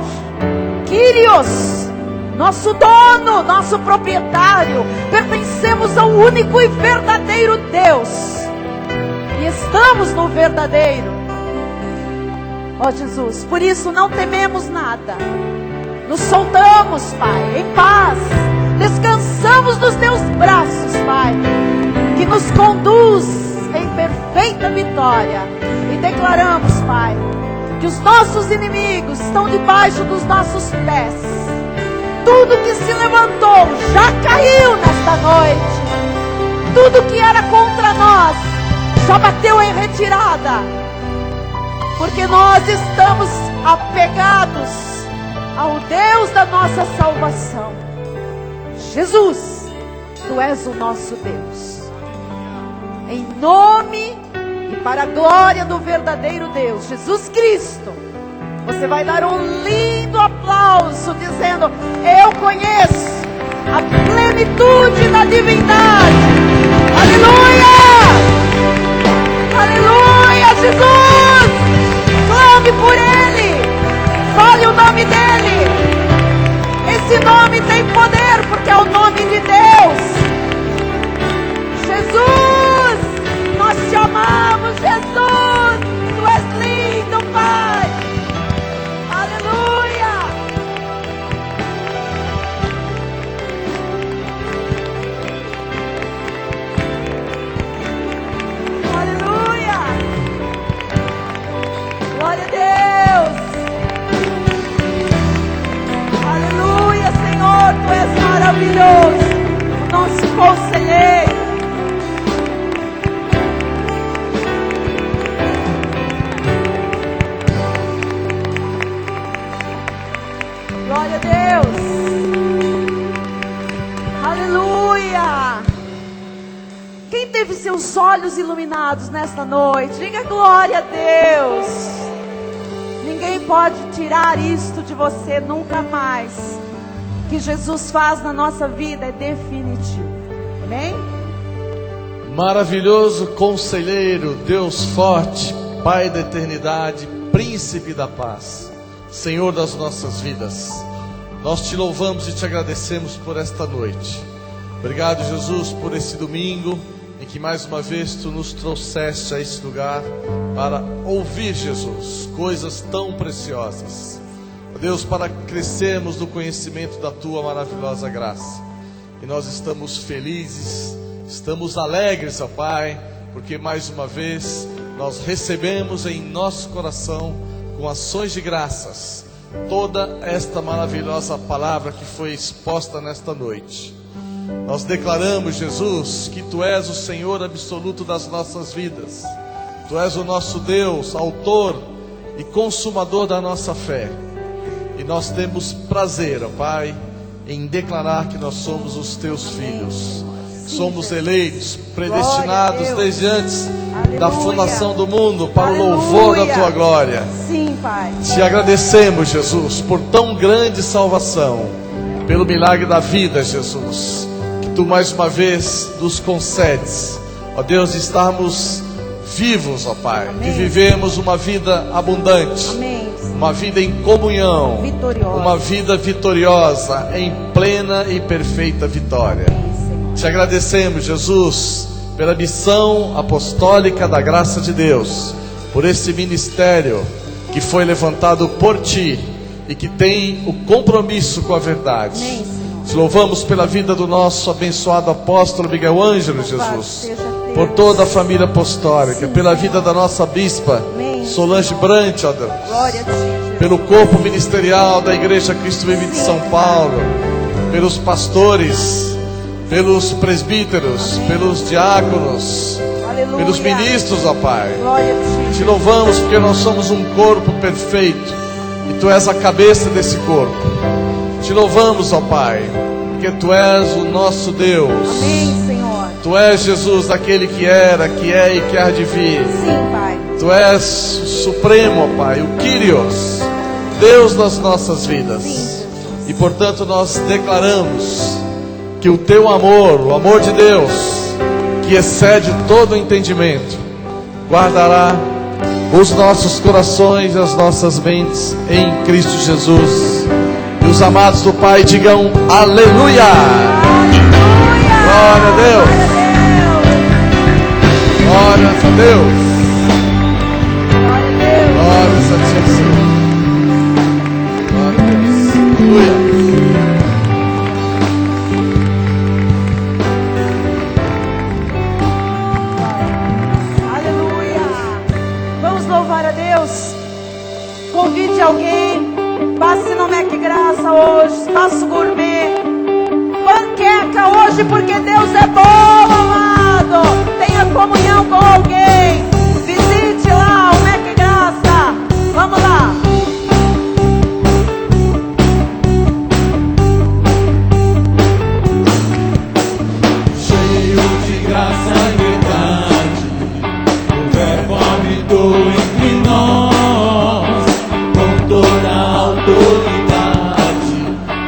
Kyrios, nosso dono, nosso proprietário. Pertencemos ao único e verdadeiro Deus, e estamos no verdadeiro. Ó Jesus, por isso não tememos nada. Nos soltamos, Pai, em paz. Descansamos nos Teus braços, Pai, que nos conduz em perfeita vitória. E declaramos, Pai, que os nossos inimigos estão debaixo dos nossos pés. Tudo que se levantou já caiu nesta noite. Tudo que era contra nós já bateu em retirada. Porque nós estamos apegados ao Deus da nossa salvação. Jesus, Tu és o nosso Deus. Em nome e para a glória do verdadeiro Deus, Jesus Cristo, você vai dar um lindo aplauso dizendo: eu conheço a plenitude da divindade. Aleluia! Aleluia, Jesus! Clame por Ele, fale o nome dEle. Esse nome tem poder, porque é o nome de Deus. Jesus, nós te amamos, Jesus. Tu és lindo, Pai. Aleluia. Aleluia. Glória a Deus. Aleluia, Senhor, Tu és maravilhoso, o nosso conselheiro. Glória a Deus. Aleluia. Quem teve seus olhos iluminados nesta noite, diga glória a Deus. Ninguém pode tirar isto de você nunca mais. O que Jesus faz na nossa vida é definitivo. Amém? Maravilhoso conselheiro, Deus forte, Pai da eternidade, Príncipe da paz, Senhor das nossas vidas. Nós te louvamos e te agradecemos por esta noite. Obrigado, Jesus, por esse domingo, em que mais uma vez Tu nos trouxeste a esse lugar para ouvir, Jesus, coisas tão preciosas. Ó Deus, para crescermos no conhecimento da Tua maravilhosa graça. E nós estamos felizes, estamos alegres, ó Pai, porque mais uma vez nós recebemos em nosso coração, com ações de graças, toda esta maravilhosa palavra que foi exposta nesta noite. Nós declaramos, Jesus, que Tu és o Senhor absoluto das nossas vidas. Tu és o nosso Deus, autor e consumador da nossa fé. E nós temos prazer, ó Pai, em declarar que nós somos os Teus filhos. Somos eleitos, predestinados desde antes da fundação do mundo para o louvor da Tua glória. Sim, Pai. Te agradecemos, Jesus, por tão grande salvação, pelo milagre da vida, Jesus, que Tu mais uma vez nos concedes, ó Deus, de estarmos vivos, ó Pai, Amém. de vivermos uma vida abundante. Amém. Uma vida em comunhão, Vitoriosa. uma vida vitoriosa, em plena e perfeita vitória. Te agradecemos, Jesus, pela missão apostólica da graça de Deus, por esse ministério que foi levantado por Ti e que tem o compromisso com a verdade. Amém, Senhor. Te louvamos pela vida do nosso abençoado apóstolo Miguel Ângelo, Louvado Jesus, seja Deus. por toda a família apostólica, Sim, pela Senhor. vida da nossa bispa Amém, Solange Senhor. Brant, ó Deus, Glória a Ti, Jesus. pelo corpo ministerial da Igreja Cristo Vive de São Paulo, pelos pastores, pelos presbíteros, Amém. pelos diáconos, Aleluia. pelos ministros, ó Pai. Glória a Ti. Te louvamos porque nós somos um corpo perfeito e Tu és a cabeça desse corpo. Te louvamos, ó Pai, porque Tu és o nosso Deus. Amém, Senhor. Tu és, Jesus, aquele que era, que é e que há de vir. Sim, Pai. Tu és o Supremo, ó Pai, o Kyrios, Deus das nossas vidas. Sim, Jesus. E portanto nós declaramos que o Teu amor, o amor de Deus, que excede todo o entendimento, guardará os nossos corações e as nossas mentes em Cristo Jesus. E os amados do Pai digam aleluia! Aleluia. Glória a Deus! Glórias a Deus! Glória a Deus. Glórias a Ti, Senhor. Glória a Deus. Aleluia! Aleluia. Vamos louvar a Deus. Convide alguém. Passe no Mac Graça hoje. Espaço gourmet. Panqueca hoje, porque Deus é bom, amado. Tenha comunhão com alguém. Visite lá o Mac Graça. Vamos lá. Cheio de graça e verdade, o Verbo habitou entre nós, com toda a autoridade.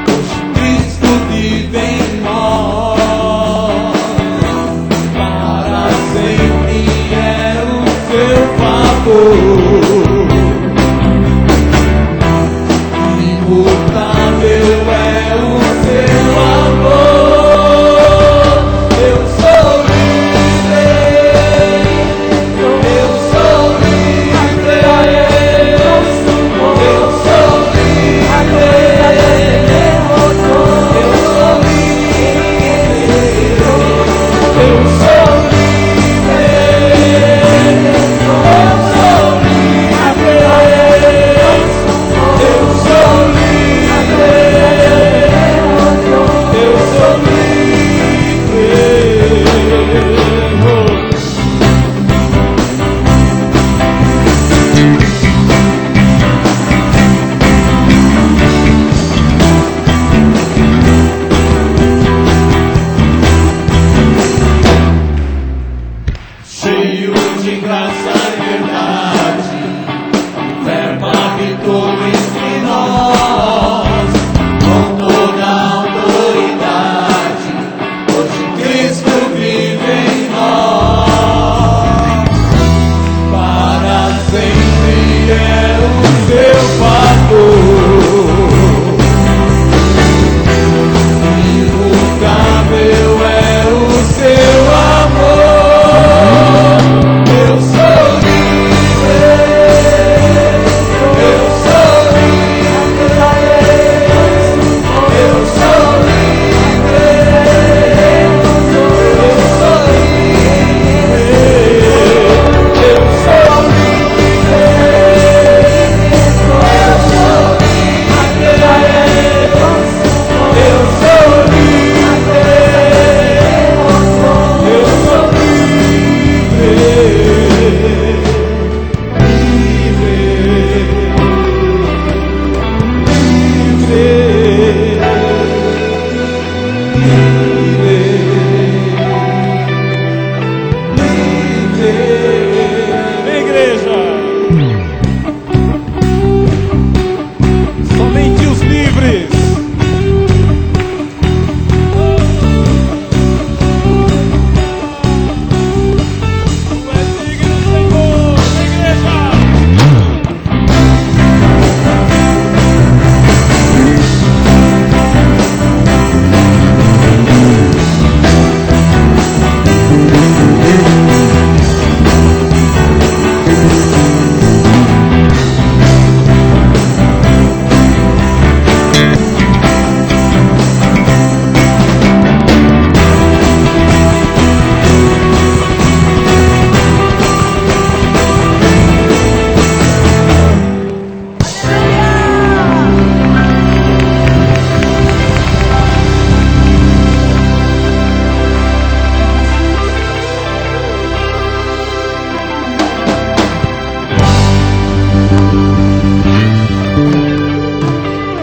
Hoje Cristo vive em nós, para sempre é o Seu favor. Imutável é o Seu amor. Eu sou livre, eu sou livre, eu sou livre, eu sou livre, eu sou livre.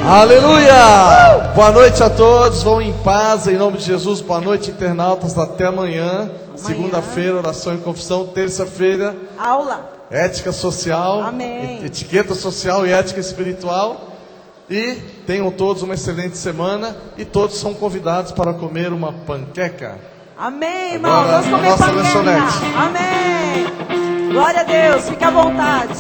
Aleluia! Boa noite a todos, vão em paz, em nome de Jesus. Boa noite, internautas, até amanhã. Segunda-feira, oração e confissão. Terça-feira, Aula. ética social, Amém. etiqueta social e ética espiritual. E tenham todos uma excelente semana. E todos são convidados para comer uma panqueca. Amém, irmão. Agora, Vamos comer a nossa panqueca. lanchonete. Amém. Glória a Deus. Fique à vontade.